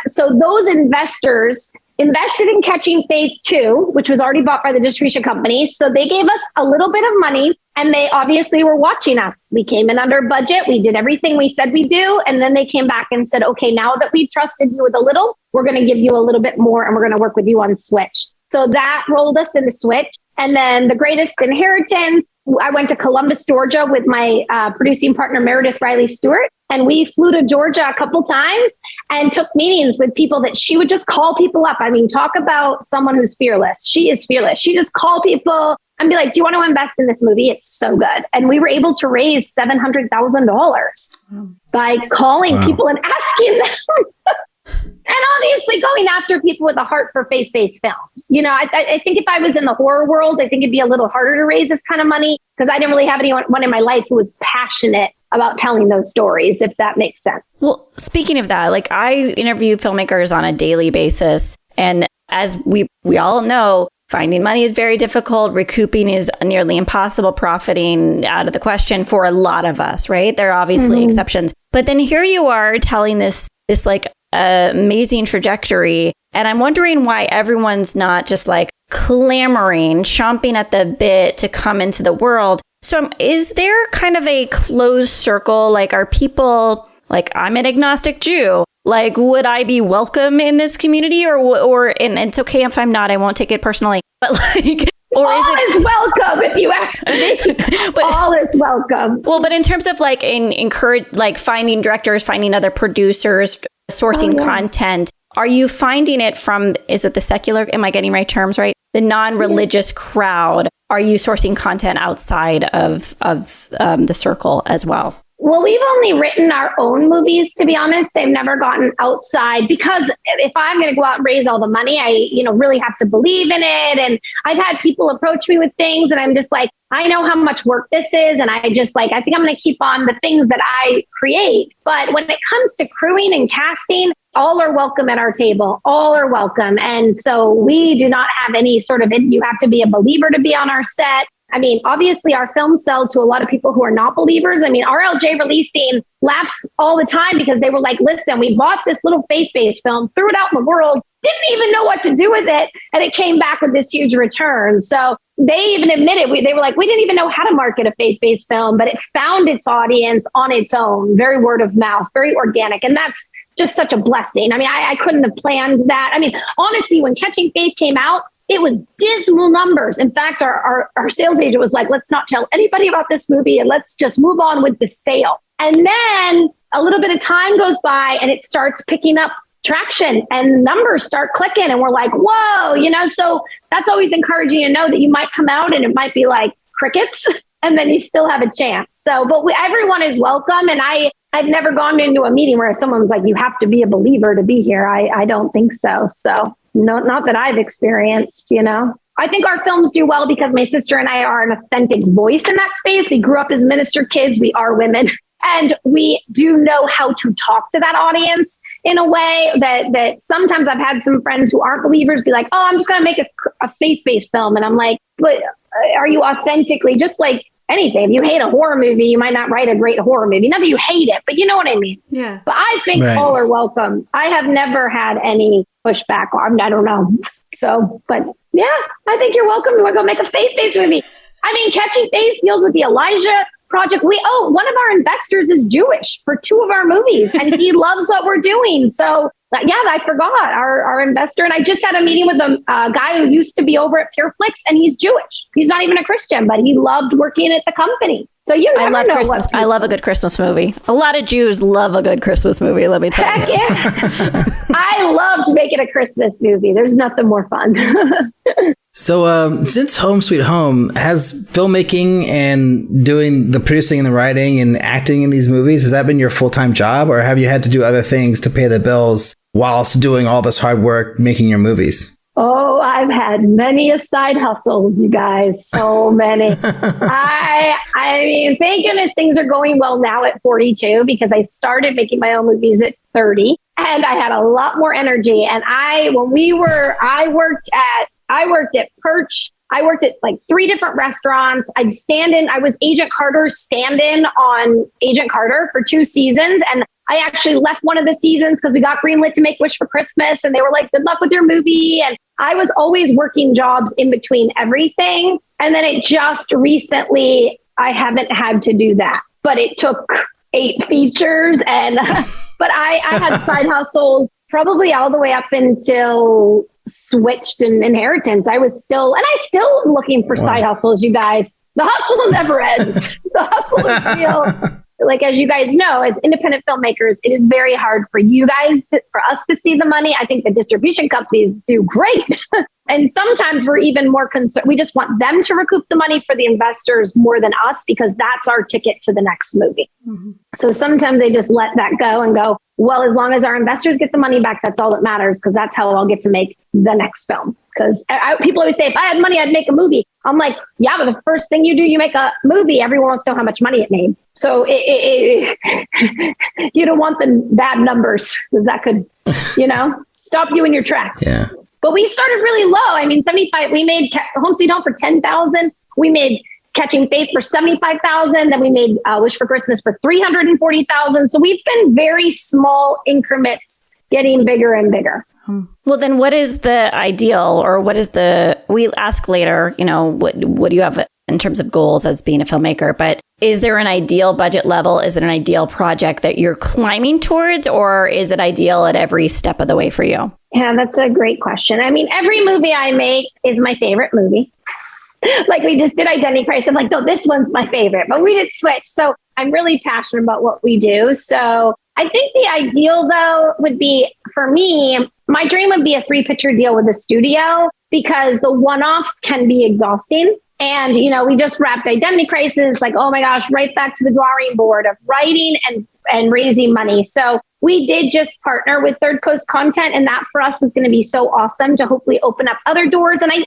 C: so those investors invested in Catching Faith 2, which was already bought by the distribution company. So they gave us a little bit of money and they obviously were watching us. We came in under budget. We did everything we said we do. And then they came back and said, okay, now that we've trusted you with a little, we're going to give you a little bit more and we're going to work with you on Switch. So that rolled us into Switch. And then The Greatest Inheritance, I went to Columbus, Georgia with my producing partner, Meredith Riley Stewart. And we flew to Georgia a couple times and took meetings with people that she would just call people up. I mean, talk about someone who's fearless. She is fearless. She just call people and be like, do you want to invest in this movie? It's so good. And we were able to raise $700,000 by calling people and asking them. And obviously going after people with a heart for faith-based films. You know, I think if I was in the horror world, I think it'd be a little harder to raise this kind of money because I didn't really have anyone in my life who was passionate about telling those stories, if that makes sense.
B: Well, speaking of that, like I interview filmmakers on a daily basis. And as we all know, finding money is very difficult. Recouping is nearly impossible. Profiting out of the question for a lot of us, right? There are obviously exceptions. But then here you are telling this like amazing trajectory. And I'm wondering why everyone's not just like clamoring, chomping at the bit to come into the world. So is there kind of a closed circle? Like, are people like, I'm an agnostic Jew. Like, would I be welcome in this community and it's okay if I'm not, I won't take it personally, but like, or
C: all is welcome if you ask me. But, all is welcome.
B: Well, but in terms of like encourage, like finding directors, finding other producers, sourcing content, are you finding it from, is it the secular, am I getting right terms, right? The non-religious crowd, are you sourcing content outside of the circle as well?
C: Well, we've only written our own movies, to be honest. I've never gotten outside because if I'm going to go out and raise all the money, I, really have to believe in it. And I've had people approach me with things and I'm just like, I know how much work this is. And I think I'm going to keep on the things that I create. But when it comes to crewing and casting, all are welcome at our table. All are welcome. And so we do not have any sort of, you have to be a believer to be on our set. I mean, obviously our films sell to a lot of people who are not believers. I mean, RLJ releasing laughs all the time because they were like, listen, we bought this little faith-based film, threw it out in the world, didn't even know what to do with it. And it came back with this huge return. So they even admitted, they were like, we didn't even know how to market a faith-based film, but it found its audience on its own, very word of mouth, very organic. And that's just such a blessing. I mean, I couldn't have planned that. I mean, honestly, when Catching Faith came out, it was dismal numbers. In fact, our sales agent was like, let's not tell anybody about this movie and let's just move on with the sale. And then a little bit of time goes by and it starts picking up traction and numbers start clicking. And we're like, whoa, so that's always encouraging to know that you might come out and it might be like crickets and then you still have a chance. So, but everyone is welcome. And I've never gone into a meeting where someone's like, you have to be a believer to be here. I don't think so. So no, not that I've experienced, I think our films do well because my sister and I are an authentic voice in that space. We grew up as minister kids. We are women. And we do know how to talk to that audience in a way that sometimes I've had some friends who aren't believers be like, oh, I'm just going to make a faith-based film. And I'm like, but are you authentically, just like anything, if you hate a horror movie, you might not write a great horror movie. Not that you hate it, but you know what I mean?
B: Yeah.
C: But I think all are welcome. I have never had any pushback. I don't know. So, but yeah, I think you're welcome. You want to go make a faith-based movie? I mean, Catching Faith deals with the Elijah project. One of our investors is Jewish for 2 of our movies and he loves what we're doing. So yeah, I forgot our investor. And I just had a meeting with a guy who used to be over at Flix and he's Jewish. He's not even a Christian, but he loved working at the company. So I love
B: Christmas. I love a good Christmas movie. A lot of Jews love a good Christmas movie. Let me tell you.
C: Yeah. I loved making a Christmas movie. There's nothing more fun.
A: So since Home Sweet Home, has filmmaking and doing the producing and the writing and acting in these movies, has that been your full-time job, or have you had to do other things to pay the bills whilst doing all this hard work making your movies?
C: Oh, I've had many side hustles, you guys. So many. I mean, thank goodness things are going well now at 42 because I started making my own movies at 30 and I had a lot more energy. And I worked at Perch. I worked at like 3 different restaurants. I was Agent Carter's stand-in on Agent Carter for 2 seasons. And I actually left one of the seasons because we got greenlit to make Wish for Christmas. And they were like, good luck with your movie. And I was always working jobs in between everything. And then it just recently, I haven't had to do that. But it took 8 features. And but I had side hustles probably all the way up until Switched and Inheritance. I still am looking for side hustles, you guys. The hustle never ends. The hustle is real. like, as you guys know, as independent filmmakers, it is very hard for you guys, for us to see the money. I think the distribution companies do great. And sometimes we're even more concerned. We just want them to recoup the money for the investors more than us, because that's our ticket to the next movie. Mm-hmm. So sometimes they just let that go and go, well, as long as our investors get the money back, that's all that matters, because that's how I'll get to make the next film. Because people always say, if I had money, I'd make a movie. I'm like, yeah, but the first thing you do, you make a movie, everyone wants to know how much money it made. So you don't want the bad numbers, because that could, stop you in your tracks.
A: Yeah.
C: But we started really low. I mean, 75, we made Home Sweet Home for $10,000. We made Catching Faith for $75,000. Then we made Wish for Christmas for $340,000. So we've been very small increments, getting bigger and bigger.
B: Well, then what is the ideal, or we'll ask later, what do you have in terms of goals as being a filmmaker, but is there an ideal budget level? Is it an ideal project that you're climbing towards, or is it ideal at every step of the way for you?
C: Yeah, that's a great question. I mean, every movie I make is my favorite movie. Like we just did Identity Crisis. I'm like, no, this one's my favorite, but we did Switch. So I'm really passionate about what we do. So I think the ideal, though, would be, for me, my dream would be a 3-picture deal with a studio, because the one-offs can be exhausting. And, we just wrapped Identity Crisis, like, oh my gosh, right back to the drawing board of writing and raising money. So we did just partner with Third Coast Content, and that for us is going to be so awesome to hopefully open up other doors. And I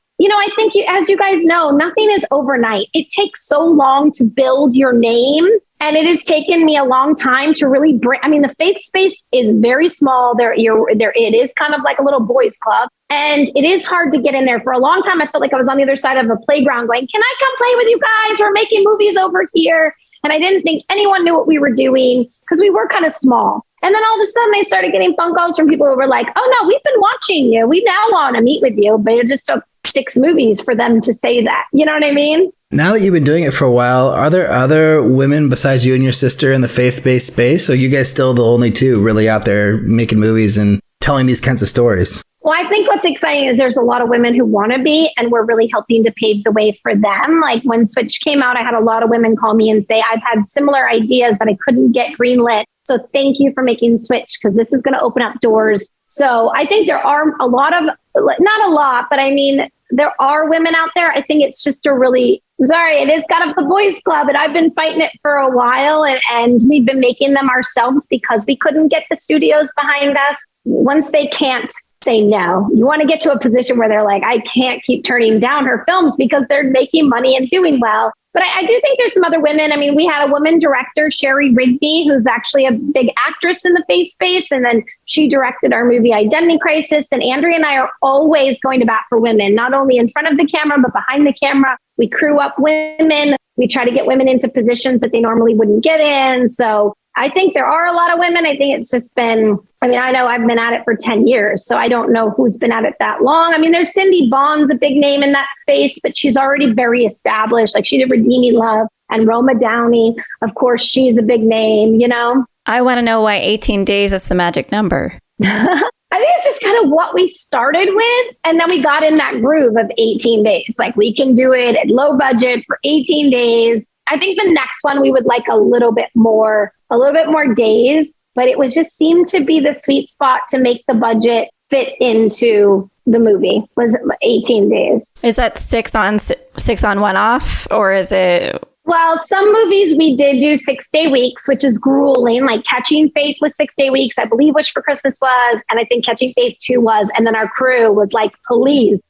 C: think, as you guys know, nothing is overnight. It takes so long to build your name. And it has taken me a long time to really the faith space is very small. It is kind of like a little boys club. And it is hard to get in there. For a long time, I felt like I was on the other side of a playground going, can I come play with you guys? We're making movies over here. And I didn't think anyone knew what we were doing, because we were kind of small. And then all of a sudden I started getting phone calls from people who were like, oh no, we've been watching you. We now want to meet with you. But it just took 6 movies for them to say that. You know what I mean?
A: Now that you've been doing it for a while, are there other women besides you and your sister in the faith-based space? Or are you guys still the only two really out there making movies and telling these kinds of stories?
C: Well, I think what's exciting is there's a lot of women who want to be, and we're really helping to pave the way for them. Like when Switch came out, I had a lot of women call me and say, I've had similar ideas that I couldn't get greenlit. So thank you for making Switch, because this is going to open up doors. So I think there are a lot of, not a lot, but I mean, there are women out there. I think it's just it is kind of the boys club, and I've been fighting it for a while, and we've been making them ourselves because we couldn't get the studios behind us. Once they can't say no, you want to get to a position where they're like, I can't keep turning down her films because they're making money and doing well. But I do think there's some other women. I mean, we had a woman director, Sherry Rigby, who's actually a big actress in the faith space. And then she directed our movie Identity Crisis. And Andrea and I are always going to bat for women, not only in front of the camera, but behind the camera. We crew up women. We try to get women into positions that they normally wouldn't get in. So I think there are a lot of women. I think it's just been, I know I've been at it for 10 years, so I don't know who's been at it that long. I mean, there's Cindy Bond's a big name in that space, but she's already very established. Like she did Redeeming Love, and Roma Downey, of course, she's a big name,
B: I want to know why 18 days is the magic number.
C: I think it's just kind of what we started with. And then we got in that groove of 18 days. Like we can do it at low budget for 18 days. I think the next one we would like a little bit more days, but it was just seemed to be the sweet spot to make the budget fit into the movie was 18 days.
B: Is that 6 on 1 off, or is it?
C: Well, some movies we did do 6-day weeks, which is grueling. Like Catching Faith was 6-day weeks. I believe Wish for Christmas was, and I think Catching Faith 2 was. And then our crew was like, please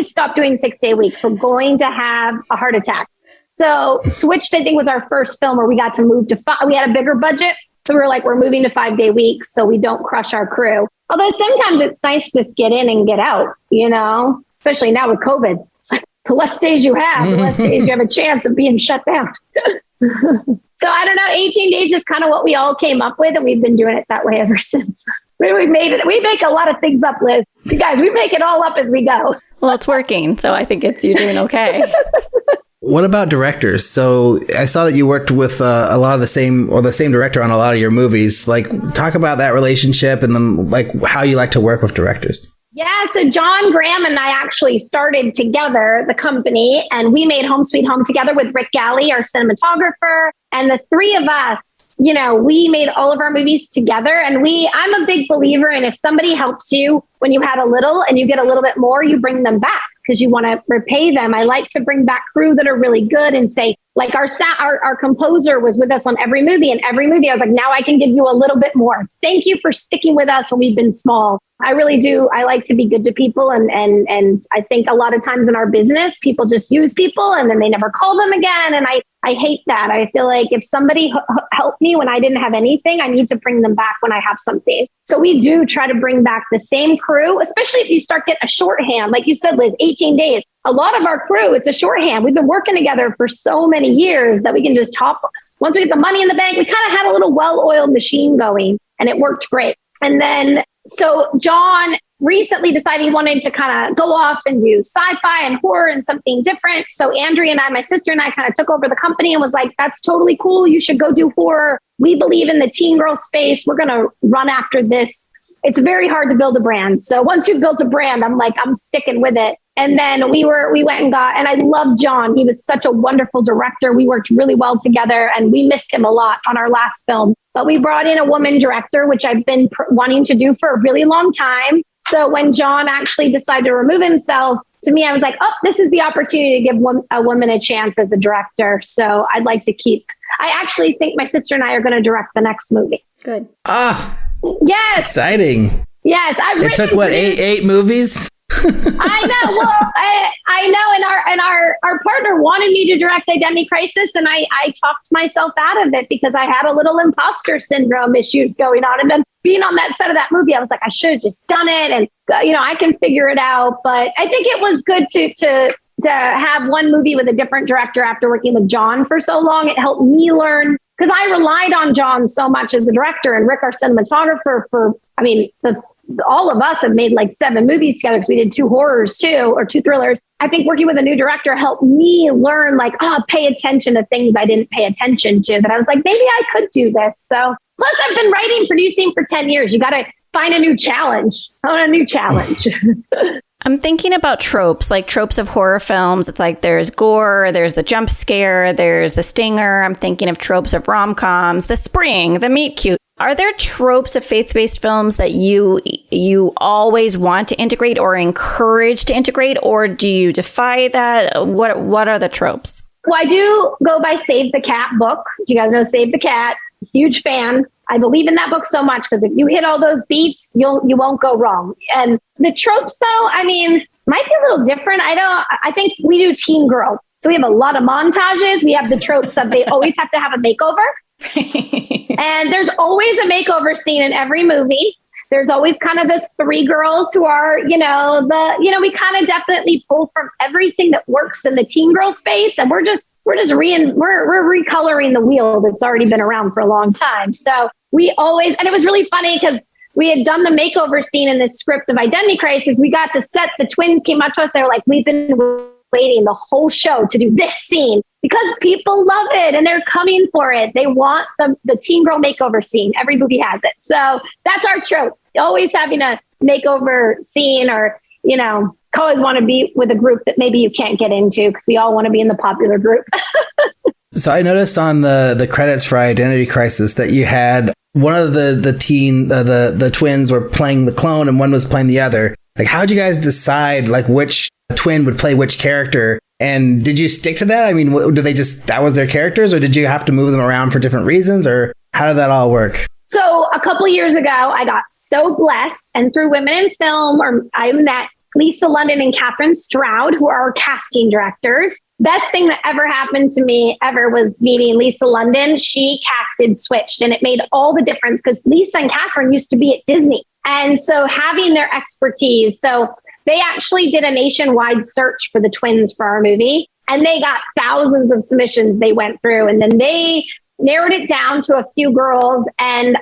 C: stop doing 6-day weeks. We're going to have a heart attack. So Switched, I think, was our first film where we got to move to we had a bigger budget. So we were like, we're moving to 5-day weeks so we don't crush our crew. Although sometimes it's nice to just get in and get out, especially now with COVID. It's like the less days you have, the less days you have a chance of being shut down. So I don't know, 18 days is kind of what we all came up with, and we've been doing it that way ever since. We make a lot of things up, Liz. You guys, we make it all up as we go.
B: Well, it's working, so I think you're doing okay.
A: What about directors? So I saw that you worked with a lot of the same director on a lot of your movies. Like, talk about that relationship and then like how you like to work with directors.
C: Yeah, so John Graham and I actually started together the company, and we made Home Sweet Home together with Rick Galley, our cinematographer, and the three of us, we made all of our movies together. And I'm a big believer in, if somebody helps you when you had a little and you get a little bit more, you bring them back because you want to repay them. I like to bring back crew that are really good and say, like our composer was with us on every movie, and every movie I was like, now I can give you a little bit more. Thank you for sticking with us when we've been small. I really do. I like to be good to people. And I think a lot of times in our business, people just use people and then they never call them again. And I hate that. I feel like if somebody helped me when I didn't have anything, I need to bring them back when I have something. So we do try to bring back the same crew, especially if you start getting a shorthand. Like you said, Liz, 18 days. A lot of our crew, it's a shorthand. We've been working together for so many years that we can just hop. Once we get the money in the bank, we kind of had a little well-oiled machine going, and it worked great. And then, so John recently decided he wanted to kind of go off and do sci-fi and horror and something different. So Andrea and I, my sister and I, kind of took over the company and was like, that's totally cool. You should go do horror. We believe in the teen girl space. We're going to run after this. It's very hard to build a brand. So once you've built a brand, I'm like, I'm sticking with it. And then we went and and I love John. He was such a wonderful director. We worked really well together, and we missed him a lot on our last film. But we brought in a woman director, which I've been wanting to do for a really long time. So when John actually decided to remove himself, to me, I was like, oh, this is the opportunity to give a woman a chance as a director. So I'd like to I actually think my sister and I are going to direct the next movie.
B: Good.
C: Yes.
A: Exciting.
C: Yes.
A: It took what, eight movies?
C: I know. Well, I know. And our partner wanted me to direct Identity Crisis. And I talked myself out of it because I had a little imposter syndrome issues going on. And then being on that set of that movie, I was like, I should have just done it. And, I can figure it out. But I think it was good to have one movie with a different director after working with John for so long. It helped me learn, because I relied on John so much as a director, and Rick, our cinematographer, all of us have made like 7 movies together because we did 2 horrors too, or 2 thrillers. I think working with a new director helped me learn, pay attention to things I didn't pay attention to, that I was like, maybe I could do this. So plus I've been writing, producing for 10 years. You got to find a new challenge. I want a new challenge.
B: I'm thinking about tropes, like tropes of horror films. It's like there's gore, there's the jump scare, there's the stinger. I'm thinking of tropes of rom-coms, the spring, the meet cute. Are there tropes of faith-based films that you always want to integrate or encourage to integrate, or do you defy that? What are the tropes?
C: Well, I do go by Save the Cat book. Do you guys know Save the Cat? Huge fan. I believe in that book so much because if you hit all those beats, you won't go wrong. And the tropes, though, might be a little different. I think we do teen girl. So we have a lot of montages. We have the tropes of they always have to have a makeover. And there's always a makeover scene in every movie. There's always kind of the 3 girls who are, we kind of definitely pull from everything that works in the teen girl space. And we're recoloring the wheel that's already been around for a long time. So and it was really funny because we had done the makeover scene in this script of Identity Crisis. We got the set, the twins came up to us. They were like, we've been waiting the whole show to do this scene because people love it and they're coming for it. They want the teen girl makeover scene. Every movie has it. So that's our trope. Always having a makeover scene, or, always want to be with a group that maybe you can't get into because we all want to be in the popular group.
A: So I noticed on the credits for Identity Crisis that you had one of the twins were playing the clone and one was playing the other. Like, how'd you guys decide which twin would play which character? And did you stick to that? That was their characters, or did you have to move them around for different reasons, or how did that all work?
C: So a couple of years ago, I got so blessed, and through Women in Film, I met Lisa London and Catherine Stroud, who are our casting directors. Best thing that ever happened to me ever was meeting Lisa London. She casted Switched, and it made all the difference because Lisa and Catherine used to be at Disney. And so having their expertise, so they actually did a nationwide search for the twins for our movie, and they got thousands of submissions they went through. And then they narrowed it down to a few girls. And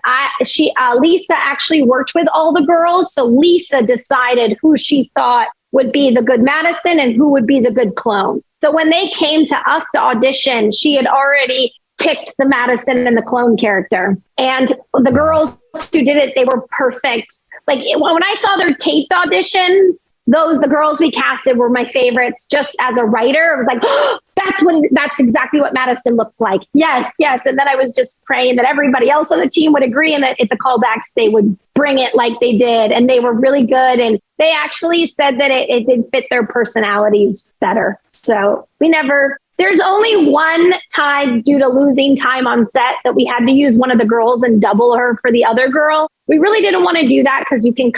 C: Lisa actually worked with all the girls. So Lisa decided who she thought would be the good Madison and who would be the good clone. So when they came to us to audition, she had already picked the Madison and the clone character. And the girls who did it, they were perfect. Like when I saw their taped auditions, the girls we casted were my favorites. Just as a writer, I was like, oh, that's exactly what Madison looks like. Yes. And then I was just praying that everybody else on the team would agree, and that at the callbacks, they would bring it like they did. And they were really good. And they actually said that it did fit their personalities better. So there's only one time due to losing time on set that we had to use one of the girls and double her for the other girl. We really didn't want to do that because you can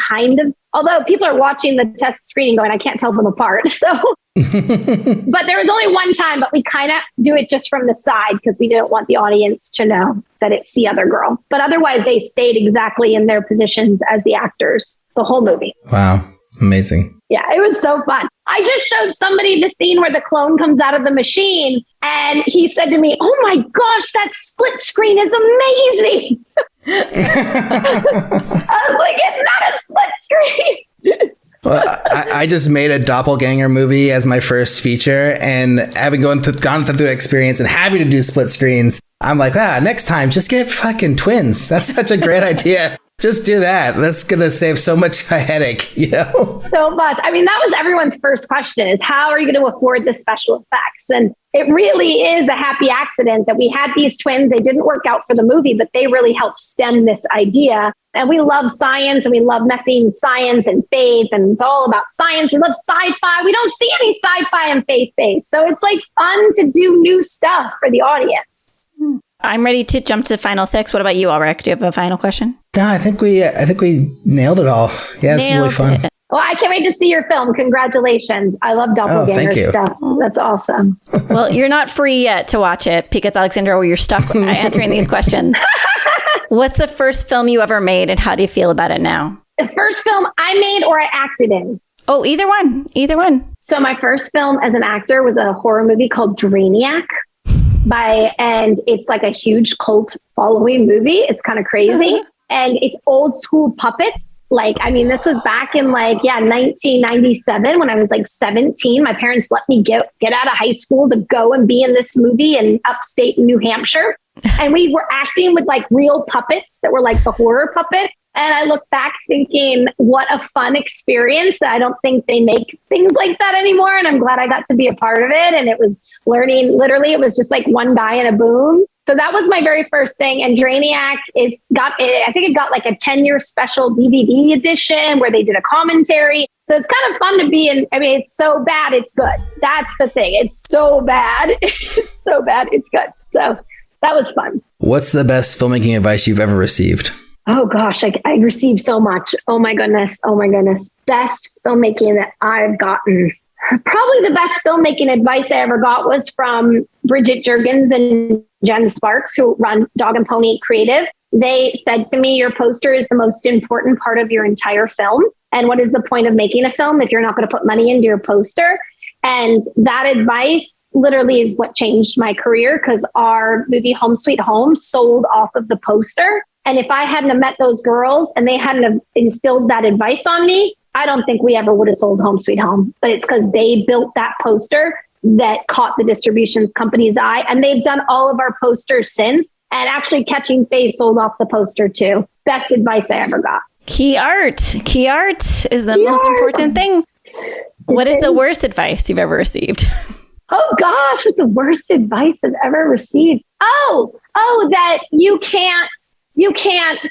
C: although people are watching the test screening going, I can't tell them apart. So, but there was only one time, but we kind of do it just from the side because we didn't want the audience to know that it's the other girl. But otherwise, they stayed exactly in their positions as the actors the whole movie.
A: Wow. Amazing.
C: Yeah, it was so fun. I just showed somebody the scene where the clone comes out of the machine, and he said to me, oh my gosh, that split screen is amazing. I was like, it's not a split screen.
A: Well, I just made a doppelganger movie as my first feature, and having gone through the experience and having to do split screens, I'm like, next time, just get fucking twins. That's such a great idea. Just do that. That's going to save so much headache, So
C: much. I mean, that was everyone's first question is, how are you going to afford the special effects? And it really is a happy accident that we had these twins. They didn't work out for the movie, but they really helped stem this idea. And we love science, and we love messing science and faith, and it's all about science. We love sci-fi. We don't see any sci-fi and faith-based. So it's like fun to do new stuff for the audience.
B: I'm ready to jump to final six. What about you, Alrik? Do you have a final question?
A: No, I think we nailed it all. Yeah, this is really fun.
C: Well, I can't wait to see your film. Congratulations. I love doppelganger stuff. That's awesome.
B: Well, you're not free yet to watch it because, Alexandra, you're stuck answering these questions. What's the first film you ever made, and how do you feel about it now?
C: The first film I made or I acted in?
B: Oh, either one.
C: So my first film as an actor was a horror movie called Drainiac. And it's like a huge cult following movie. It's kind of crazy. And it's old school puppets. This was back in 1997 when I was 17. My parents let me get out of high school to go and be in this movie in upstate New Hampshire. And we were acting with real puppets that were the horror puppet. And I look back thinking, what a fun experience. I don't think they make things like that anymore. And I'm glad I got to be a part of it. And it was learning, literally, it was just one guy in a boom. So that was my very first thing. And Drainiac, I think it got a 10-year special DVD edition where they did a commentary. So it's kind of fun to be in. I mean, it's so bad, it's good. That's the thing. It's so bad. It's so bad, it's good. So that was fun.
A: What's the best filmmaking advice you've ever received?
C: Oh gosh, I received so much. Oh my goodness. Best filmmaking that I've gotten. Probably the best filmmaking advice I ever got was from Bridget Juergens and Jen Sparks, who run Dog and Pony Creative. They said to me, your poster is the most important part of your entire film. And what is the point of making a film if you're not going to put money into your poster? And that advice literally is what changed my career, because our movie Home Sweet Home sold off of the poster. And if I hadn't have met those girls and they hadn't have instilled that advice on me, I don't think we ever would have sold Home Sweet Home. But it's because they built that poster that caught the distribution company's eye. And they've done all of our posters since. And actually Catching Faith sold off the poster too. Best advice I ever got.
B: Key art is the most important thing. What is the worst advice you've ever received?
C: Oh gosh, what's the worst advice I've ever received? Oh, that you can't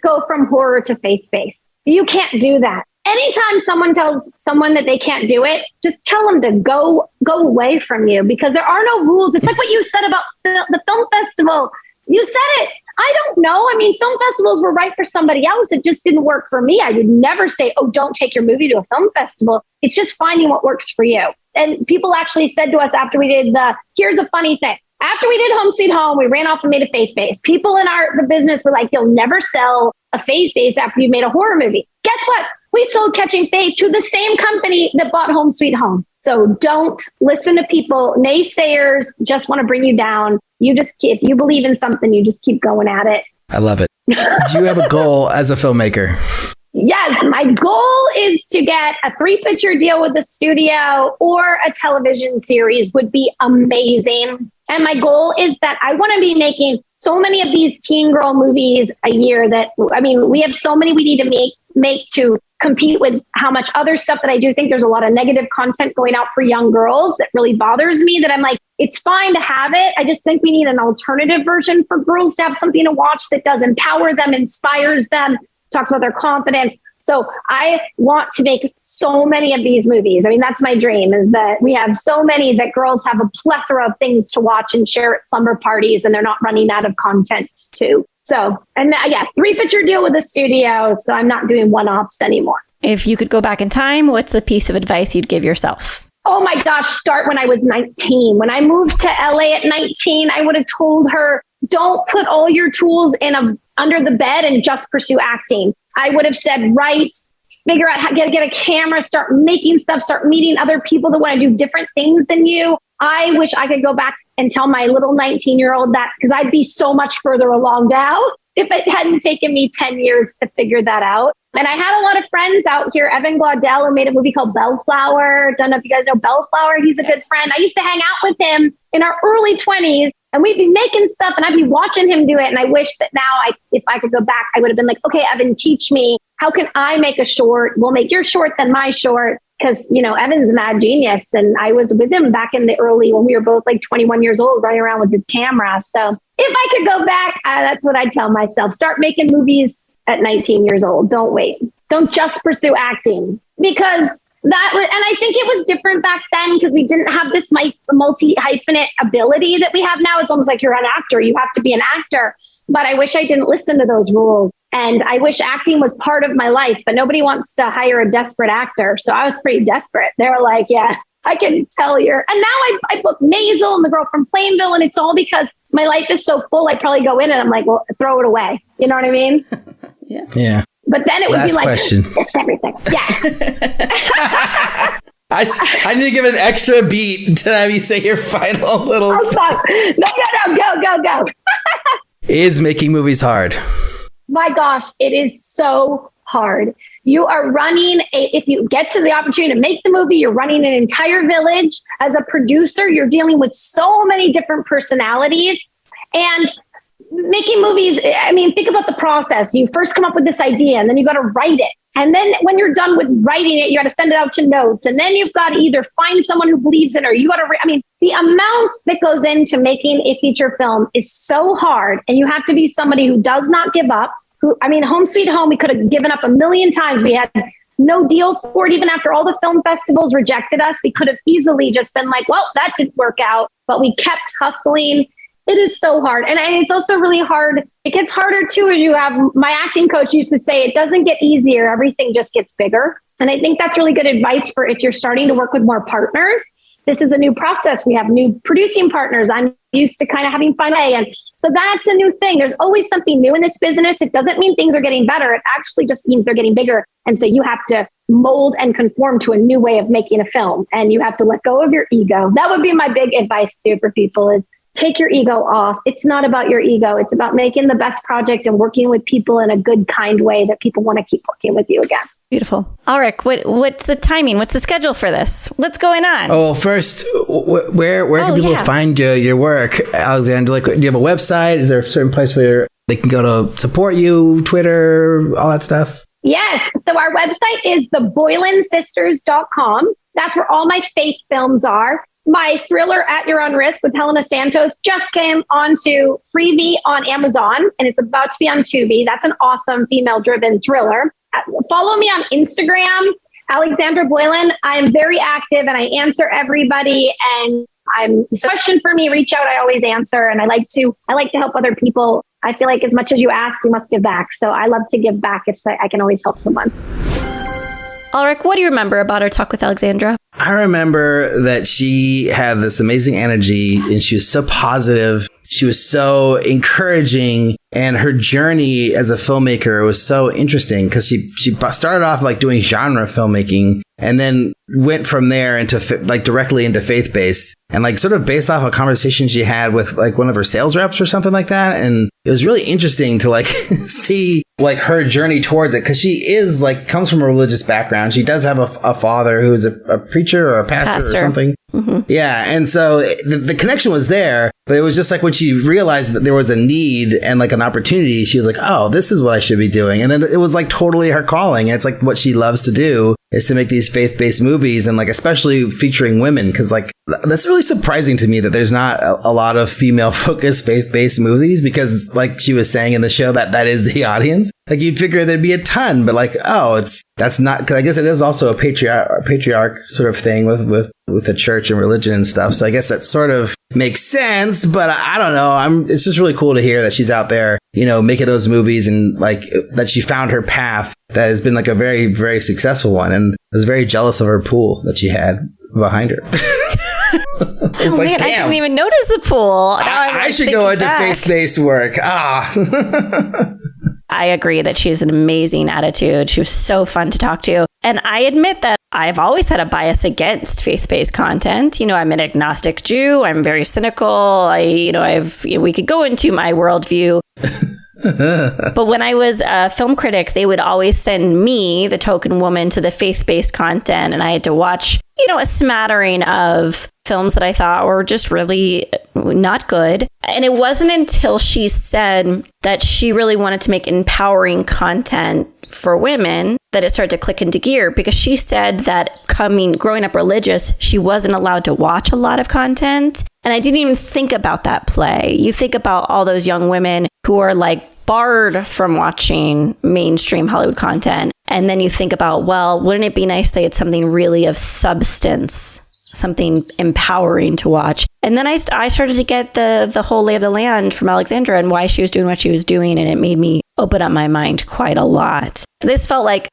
C: go from horror to faith-based. You can't do that. Anytime someone tells someone that they can't do it, just tell them to go away from you, because there are no rules. It's like what you said about the film festival. You said it. I don't know. I mean, film festivals were right for somebody else. It just didn't work for me. I would never say, don't take your movie to a film festival. It's just finding what works for you. And people actually said to us after we did here's a funny thing. After we did Home Sweet Home, we ran off and made a faith-based. People in the business were like, you'll never sell a faith-based after you made a horror movie. Guess what? We sold Catching Faith to the same company that bought Home Sweet Home. So don't listen to people. Naysayers just want to bring you down. If you believe in something, you just keep going at it.
A: I love it. Do you have a goal as a filmmaker?
C: Yes, my goal is to get a 3-picture deal with the studio, or a television series would be amazing. And my goal is that I want to be making so many of these teen girl movies a year that, I mean, we have so many we need to make to compete with how much other stuff that I do think there's a lot of negative content going out for young girls that really bothers me, that I'm like, it's fine to have it. I just think we need an alternative version for girls to have something to watch that does empower them, inspires them, talks about their confidence. So I want to make so many of these movies. I mean, that's my dream, is that we have so many that girls have a plethora of things to watch and share at slumber parties, and they're not running out of content too. So, and yeah, 3-picture deal with the studio. So I'm not doing one-offs anymore.
B: If you could go back in time, what's the piece of advice you'd give yourself?
C: Oh my gosh, start when I was 19. When I moved to LA at 19, I would have told her, don't put all your tools under the bed and just pursue acting. I would have said, write, figure out how to get a camera, start making stuff, start meeting other people that want to do different things than you. I wish I could go back and tell my little 19-year-old that, because I'd be so much further along now if it hadn't taken me 10 years to figure that out. And I had a lot of friends out here. Evan Glaudel, who made a movie called Bellflower. Don't know if you guys know Bellflower. He's a good friend. I used to hang out with him in our early 20s, and we'd be making stuff and I'd be watching him do it. And I wish that now if I could go back, I would have been like, okay, Evan, teach me. How can I make a short? We'll make your short, then my short. Because, you know, Evan's a mad genius. And I was with him back in the early, when we were both like 21 years old, running around with his camera. So if I could go back, that's what I'd tell myself. Start making movies at 19 years old. Don't wait. Don't just pursue acting, because that was, and I think it was different back then because we didn't have this multi-hyphenate ability that we have now. It's almost like you're an actor. You have to be an actor. But I wish I didn't listen to those rules. And I wish acting was part of my life, but nobody wants to hire a desperate actor. So I was pretty desperate. They were like, yeah, I can tell you're. And now I book Maisel and the girl from Plainville. And it's all because my life is so full. I probably go in and I'm like, well, throw it away. You know what I mean?
A: Yeah.
C: But then it would be like,
A: question.
C: It's everything. Yeah.
A: I need to give an extra beat to have you say your final little.
C: No, go.
A: Is making movies hard?
C: My gosh, it is so hard. You are running, if you get to the opportunity to make the movie, you're running an entire village. As a producer, you're dealing with so many different personalities. And making movies, I mean, think about the process. You first come up with this idea, and then you got to write it. And then when you're done with writing it, you got to send it out to notes. And then you've got to either find someone who believes in it, or you got to, the amount that goes into making a feature film is so hard. And you have to be somebody who does not give up. Home Sweet Home, we could have given up a million times. We had no deal for it. Even after all the film festivals rejected us, we could have easily just been like, well, that didn't work out. But we kept hustling. It is so hard. And it's also really hard. It gets harder too, as you have, my acting coach used to say, it doesn't get easier. Everything just gets bigger. And I think that's really good advice for if you're starting to work with more partners. This is a new process. We have new producing partners. I'm used to kind of having fun. And so that's a new thing. There's always something new in this business. It doesn't mean things are getting better. It actually just means they're getting bigger. And so you have to mold and conform to a new way of making a film. And you have to let go of your ego. That would be my big advice too for people, is take your ego off. It's not about your ego. It's about making the best project and working with people in a good, kind way that people want to keep working with you again.
B: Beautiful. Alrik, what's the timing? What's the schedule for this? What's going on?
A: Oh, well, first, where can people find your work, Alexandra? Like, do you have a website? Is there a certain place where they can go to support you, Twitter, all that stuff?
C: Yes. So our website is theboylansisters.com. That's where all my faith films are. My thriller, At Your Own Risk, with Helena Santos, just came onto Freevee on Amazon, and it's about to be on Tubi. That's an awesome female-driven thriller. Follow me on Instagram, Alexandra Boylan. I'm very active and I answer everybody. And question for me, reach out. I always answer, and I like to help other people. I feel like as much as you ask, you must give back. So I love to give back if I can always help someone.
B: Alrik, what do you remember about our talk with Alexandra?
A: I remember that she had this amazing energy and she was so positive. She was so encouraging, and her journey as a filmmaker was so interesting because she started off like doing genre filmmaking and then went from there into like directly into faith-based, and like sort of based off a conversation she had with like one of her sales reps or something like that. And it was really interesting to like see like her journey towards it, because she is like comes from a religious background. She does have a father who is a preacher or a pastor. Or something. Mm-hmm. Yeah. And so the connection was there, but it was just like when she realized that there was a need and like an opportunity, she was like, oh, this is what I should be doing. And then it was like totally her calling. And it's like what she loves to do is to make these faith-based movies, and like especially featuring women, because like that's really surprising to me that there's not a lot of female-focused faith-based movies, because like she was saying in the show that is the audience. Like you'd figure there'd be a ton, but like, oh, that's not, because I guess it is also a patriarch sort of thing with the church and religion and stuff. So I guess that sort of makes sense, but I don't know. It's just really cool to hear that she's out there, you know, making those movies, and like that she found her path that has been like a very, very successful one. And I was very jealous of her pool that she had behind her. It's like,
B: man,
A: damn,
B: I didn't even notice the pool.
A: I should go into faith-based work.
B: I agree that she has an amazing attitude. She was so fun to talk to. And I admit that I've always had a bias against faith-based content. You know, I'm an agnostic Jew. I'm very cynical. We could go into my worldview. But when I was a film critic, they would always send me, the token woman, to the faith-based content. And I had to watch, you know, a smattering of films that I thought were just really not good. And it wasn't until she said that she really wanted to make empowering content for women that it started to click into gear, because she said that growing up religious, she wasn't allowed to watch a lot of content. And I didn't even think about that play. You think about all those young women who are like barred from watching mainstream Hollywood content. And then you think about, well, wouldn't it be nice if they had something really of substance, something empowering to watch? And then I started to get the whole lay of the land from Alexandra and why she was doing what she was doing. And it made me open up my mind quite a lot. This felt like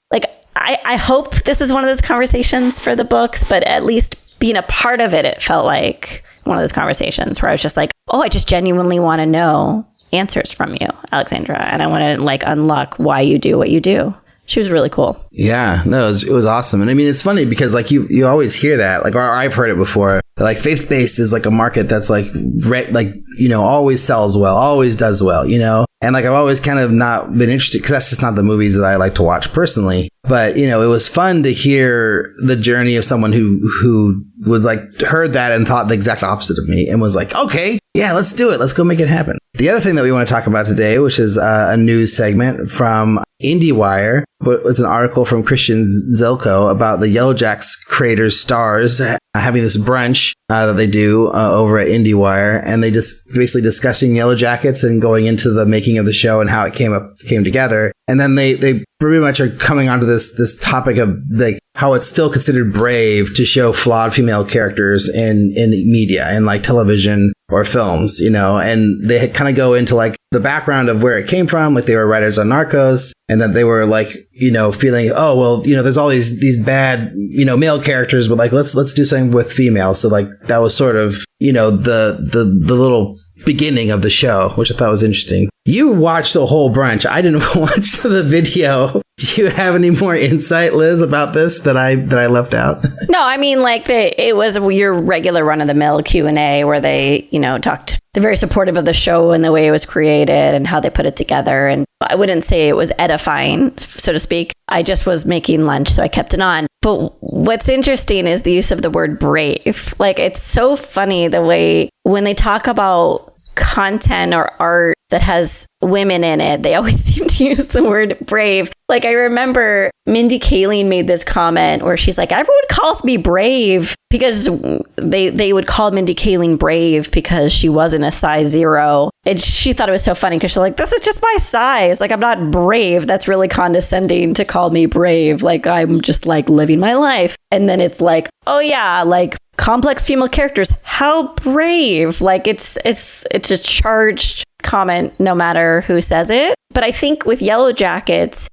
B: I hope this is one of those conversations for the books, but at least being a part of it, it felt like one of those conversations where I was just like, oh, I just genuinely want to know answers from you, Alexandra. And I want to like unlock why you do what you do. She was really cool. Yeah,
A: no, it was awesome. And I mean, it's funny because like you always hear that, like, or I've heard it before, like faith-based is like a market that's like, you know, always sells well, always does well, you know? And like, I've always kind of not been interested because that's just not the movies that I like to watch personally. But, you know, it was fun to hear the journey of someone who was like, heard that and thought the exact opposite of me and was like, okay, yeah, let's do it. Let's go make it happen. The other thing that we want to talk about today, which is a news segment from IndieWire, was an article from Christian Zelko about the Yellowjackets creators stars having this brunch that they do over at IndieWire, and they just basically discussing Yellowjackets and going into the making of the show and how it came together. And then they pretty much are coming onto this topic of like how it's still considered brave to show flawed female characters in media and like television or films, you know, and they kind of go into like the background of where it came from. Like they were writers on Narcos, and that they were like, you know, feeling, oh, well, you know, there's all these bad, you know, male characters, but like, let's do something with females. So like that was sort of, you know, the little beginning of the show, which I thought was interesting. You watched the whole brunch. I didn't watch the video. Do you have any more insight, Liz, about this that I left out? No,
B: I mean, like it was your regular run-of-the-mill Q&A where they, you know, talked. They're very supportive of the show and the way it was created and how they put it together. And I wouldn't say it was edifying, so to speak. I just was making lunch, so I kept it on. But what's interesting is the use of the word brave. Like, it's so funny the way when they talk about content or art that has women in it, they always seem to use the word brave. Like, I remember Mindy Kaling made this comment where she's like, everyone calls me brave, because they would call Mindy Kaling brave because she wasn't a size 0. And she thought it was so funny because she's like, this is just my size. Like, I'm not brave. That's really condescending to call me brave. Like, I'm just like living my life. And then it's like, oh yeah, like complex female characters, how brave. Like, it's a charged comment no matter who says it. But I think with Yellowjackets,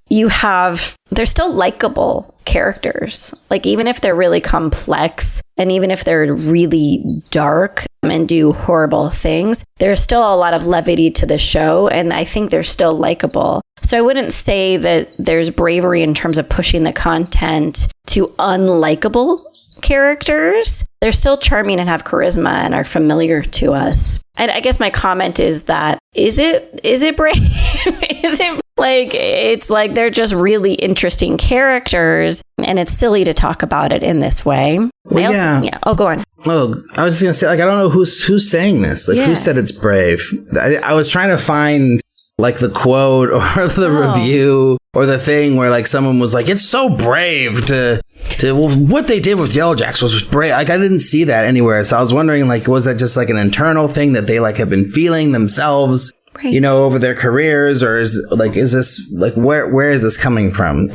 B: they're still likable characters. Like, even if they're really complex and even if they're really dark and do horrible things, there's still a lot of levity to the show. And I think they're still likable. So I wouldn't say that there's bravery in terms of pushing the content to unlikable characters. They're still charming and have charisma and are familiar to us. And I guess my comment is that, is it brave? Is it like, it's like they're just really interesting characters, and it's silly to talk about it in this way.
A: Well, yeah.
B: Oh, go on.
A: Oh, I was just gonna say, like, I don't know who's saying this. Like, who said it's brave? I was trying to find like the quote or the review or the thing where like someone was like, it's so brave to well, what they did with Yellowjackets was brave. Like, I didn't see that anywhere. So I was wondering, like, was that just like an internal thing that they like have been feeling themselves, right, you know, over their careers? Or is this like, where is this coming from?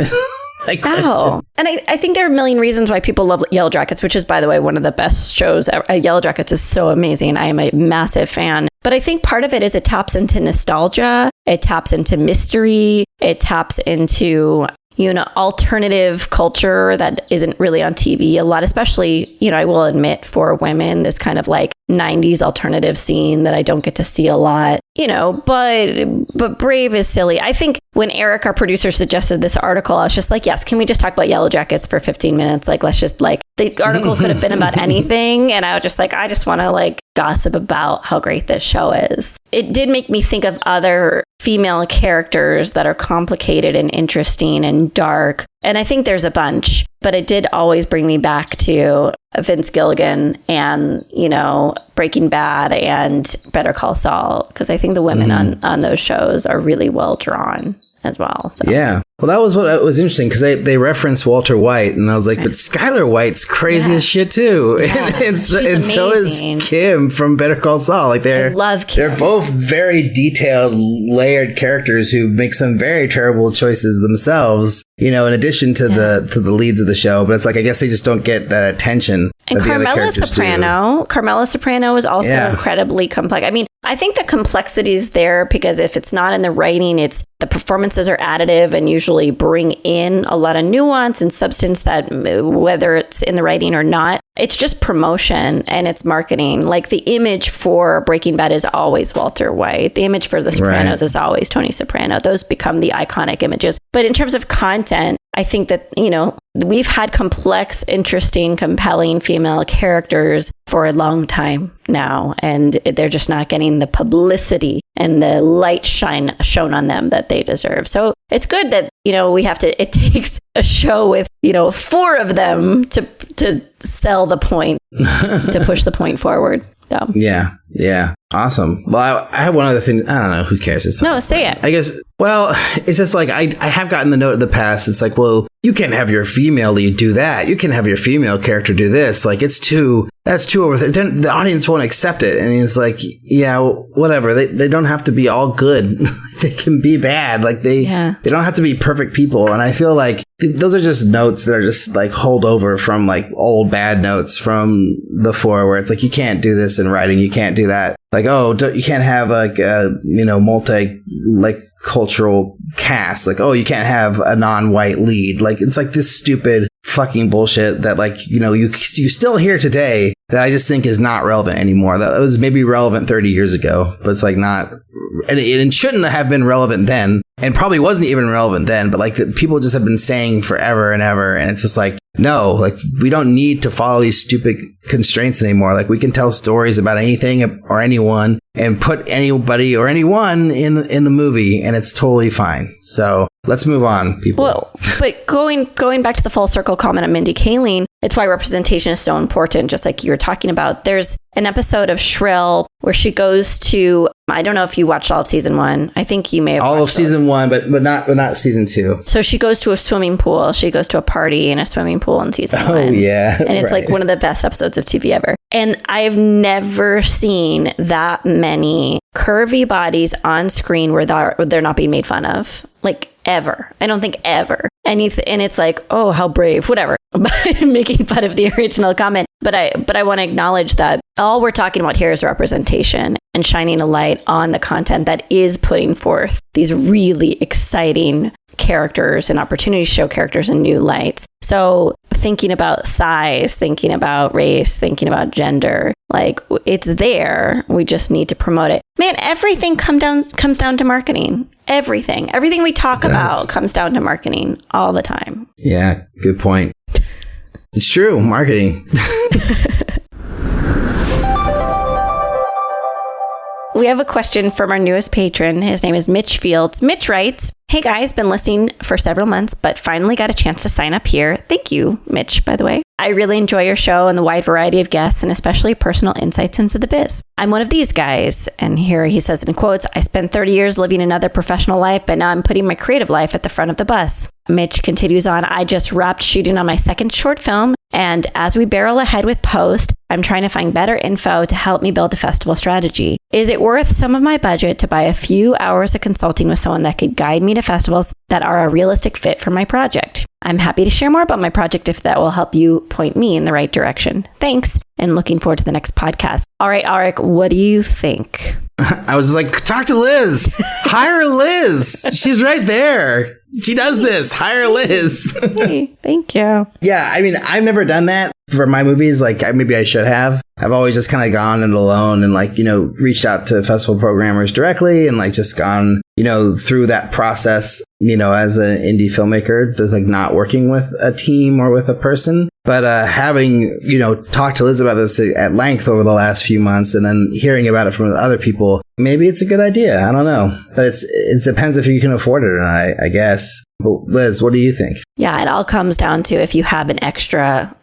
B: Oh, and I think there are a million reasons why people love Yellowjackets, which is, by the way, one of the best shows. Yellowjackets is so amazing. I am a massive fan. But I think part of it is it taps into nostalgia. It taps into mystery. It taps into, you know, alternative culture that isn't really on TV a lot, especially, you know, I will admit, for women, this kind of like 90s alternative scene that I don't get to see a lot, you know, but brave is silly. I think when Eric, our producer, suggested this article, I was just like, yes, can we just talk about Yellowjackets for 15 minutes? Like, let's just like, the article could have been about anything. And I was just like, I just want to like gossip about how great this show is. It did make me think of other female characters that are complicated and interesting and dark. And I think there's a bunch, but it did always bring me back to Vince Gilligan and, you know, Breaking Bad and Better Call Saul, because I think the women on those shows are really well drawn as well. So.
A: Yeah. Well, that was what was interesting, because they referenced Walter White, and I was like, but Skylar White's crazy as shit too. Yeah. and so is Kim from Better Call Saul. Like, I love Kim. They're both very detailed, layered characters who make some very terrible choices themselves, you know, in addition to the leads of the show. But it's like, I guess they just don't get that attention. And
B: Carmela Soprano is also incredibly complex. I mean, I think the complexity is there because if it's not in the writing, it's the performances are additive and usually bring in a lot of nuance and substance that, whether it's in the writing or not, it's just promotion and it's marketing. Like, the image for Breaking Bad is always Walter White. The image for The Sopranos is always Tony Soprano. Those become the iconic images. But in terms of content, I think that, you know, we've had complex, interesting, compelling female characters for a long time now, and they're just not getting the publicity and the light shown on them that they deserve. So it's good that, you know, it takes a show with, you know, 4 of them to sell the point, to push the point forward. So. Yeah. Awesome. Well, I have one other thing. I don't know. Who cares? Say it.
A: I guess, well, it's just like, I have gotten the note in the past. It's like, well, you can have your female lead do that. You can have your female character do this. Like, that's too over. The audience won't accept it. And it's like, yeah, whatever. They don't have to be all good. They can be bad. Like, they don't have to be perfect people. And I feel like those are just notes that are just like holdover from like old bad notes from before, where it's like, you can't do this in writing. You can't do that. Like, you can't have like a, you know, cultural cast. Like, you can't have a non-white lead. Like, it's like this stupid fucking bullshit that, like, you know, you still hear today that I just think is not relevant anymore. That was maybe relevant 30 years ago, but it's like not, and it shouldn't have been relevant then, and probably wasn't even relevant then, but like people just have been saying forever and ever. And it's just like, no, like, we don't need to follow these stupid constraints anymore. Like, we can tell stories about anything or anyone and put anybody or anyone in the movie, and it's totally fine. So let's move on, people.
B: Well, but going back to the full circle comment on Mindy Kaling, it's why representation is so important. Just like you were talking about, there's an episode of Shrill where she goes to, I don't know if you watched all of season 1. I think you may have
A: all of season 1, but not season 2.
B: So she goes to a swimming pool. She goes to a party in a swimming pool in season 1.
A: Oh, yeah.
B: And it's like one of the best episodes of TV ever. And I've never seen that many curvy bodies on screen where they're not being made fun of. Like, ever. I don't think ever. And it's like, oh, how brave, whatever. Making fun of the original comment. But I want to acknowledge that all we're talking about here is representation and shining a light on the content that is putting forth these really exciting characters and opportunities to show characters in new lights. So thinking about size, thinking about race, thinking about gender, like, it's there. We just need to promote it. Man, everything comes down to marketing. Everything we talk about comes down to marketing all the time.
A: Yeah, good point. It's true. Marketing.
B: We have a question from our newest patron. His name is Mitch Fields. Mitch writes, "Hey guys, been listening for several months, but finally got a chance to sign up here. Thank you, Mitch, by the way. I really enjoy your show and the wide variety of guests and especially personal insights into the biz. I'm one of these guys." And here he says in quotes, "I spent 30 years living another professional life, but now I'm putting my creative life at the front of the bus." Mitch continues on, "I just wrapped shooting on my second short film, and as we barrel ahead with post, I'm trying to find better info to help me build a festival strategy. Is it worth some of my budget to buy a few hours of consulting with someone that could guide me to festivals that are a realistic fit for my project? I'm happy to share more about my project if that will help you point me in the right direction. Thanks, and looking forward to the next podcast." All right, Alrik, what do you think?
A: I was like, talk to Liz. Hire Liz. She's right there. She does this. Hire Liz.
B: Hey, thank you.
A: Yeah, I mean, I've never done that for my movies. Like, maybe I should have. I've always just kind of gone it alone and, like, reached out to festival programmers directly and, like, just gone, through that process, as an indie filmmaker, just, like, not working with a team or with a person. But having, talked to Liz about this at length over the last few months and then hearing about it from other people, maybe it's a good idea. I don't know. But it depends if you can afford it or not, I guess. But Liz, what do you think?
B: Yeah, it all comes down to if you have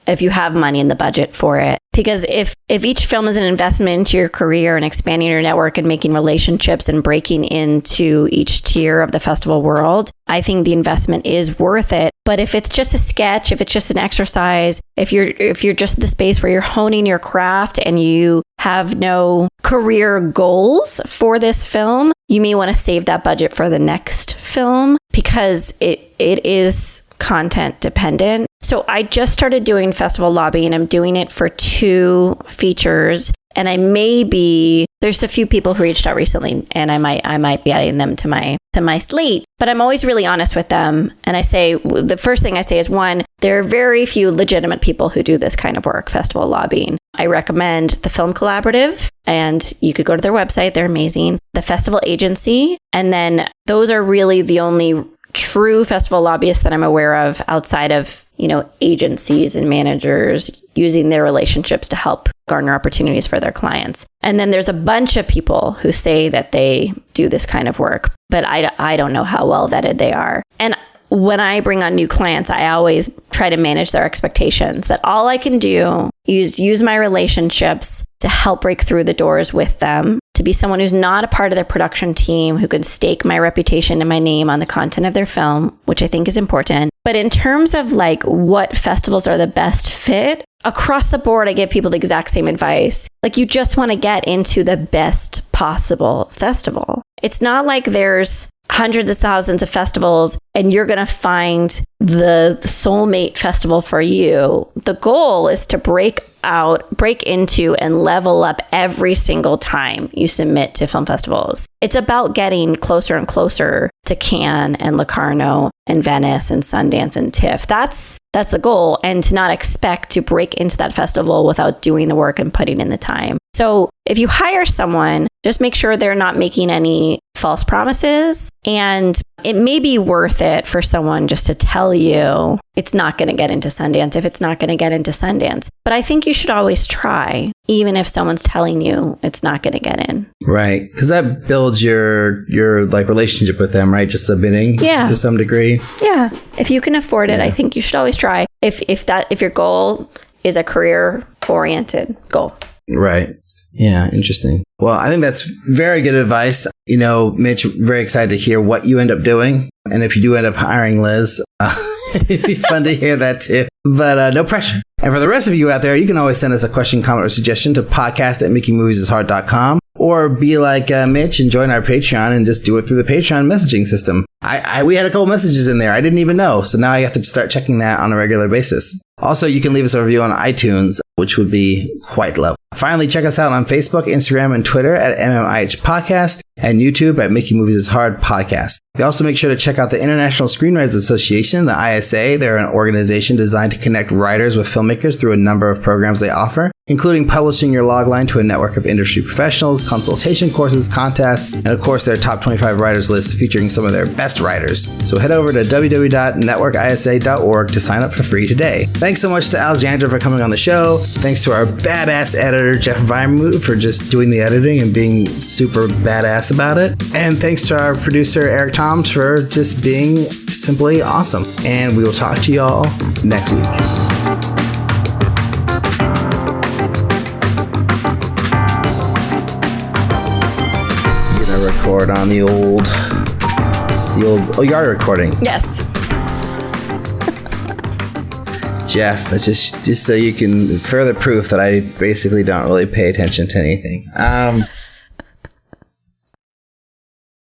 B: if you have money in the budget for it. Because if each film is an investment into your career and expanding your network and making relationships and breaking into each tier of the festival world, I think the investment is worth it. But if it's just a sketch, if it's just an exercise, if you're just in the space where you're honing your craft and you have no career goals for this film, you may want to save that budget for the next film because it is content dependent. So I just started doing festival lobbying. I'm doing it for 2 features. And there's a few people who reached out recently and I might be adding them to my slate, but I'm always really honest with them. And I say, the first thing I say is, one, there are very few legitimate people who do this kind of work, festival lobbying. I recommend the Film Collaborative, and you could go to their website. They're amazing. The Festival Agency. And then those are really the only true festival lobbyists that I'm aware of outside of, agencies and managers using their relationships to help garner opportunities for their clients. And then there's a bunch of people who say that they do this kind of work, but I don't know how well vetted they are. And when I bring on new clients, I always try to manage their expectations that all I can do is use my relationships to help break through the doors with them, to be someone who's not a part of their production team, who can stake my reputation and my name on the content of their film, which I think is important. But in terms of like what festivals are the best fit, across the board, I give people the exact same advice. Like, you just want to get into the best possible festival. It's not like there's hundreds of thousands of festivals and you're going to find the soulmate festival for you. The goal is to break into and level up every single time you submit to film festivals. It's about getting closer and closer to Cannes and Locarno and Venice and Sundance and TIFF. That's the goal, and to not expect to break into that festival without doing the work and putting in the time. So if you hire someone, just make sure they're not making any false promises, and it may be worth it for someone just to tell you it's not going to get into Sundance if it's not going to get into Sundance. But I think you should always try, even if someone's telling you it's not going to get in. Right. Because that builds your like relationship with them, right? Just submitting to some degree. Yeah. If you can afford it, I think you should always try. If your goal is a career-oriented goal. Right. Yeah, interesting. Well, I think that's very good advice. Mitch, very excited to hear what you end up doing. And if you do end up hiring Liz, it'd be fun to hear that too. But no pressure. And for the rest of you out there, you can always send us a question, comment, or suggestion to podcast@makingmoviesishard.com. Or be like Mitch and join our Patreon and just do it through the Patreon messaging system. We had a couple messages in there I didn't even know. So now I have to start checking that on a regular basis. Also, you can leave us a review on iTunes, which would be quite lovely. Finally, check us out on Facebook, Instagram, and Twitter at MMIH Podcast and YouTube at Making Movies is Hard Podcast. You also make sure to check out the International Screenwriters Association, the ISA. They're an organization designed to connect writers with filmmakers through a number of programs they offer.
A: including publishing your logline to a network of industry professionals, consultation courses, contests, and of course their top 25 writers list featuring some of their best writers. So head over to www.networkisa.org to sign up for free today. Thanks so much to Alexandra for coming on the show. Thanks to our badass editor, Jeff Weimut, for just doing the editing and being super badass about it. And thanks to our producer, Eric Toms, for just being simply awesome. And we will talk to y'all next week. Record on the old, oh, you are recording.
B: Yes.
A: Jeff, that's just so you can further proof that I basically don't really pay attention to anything.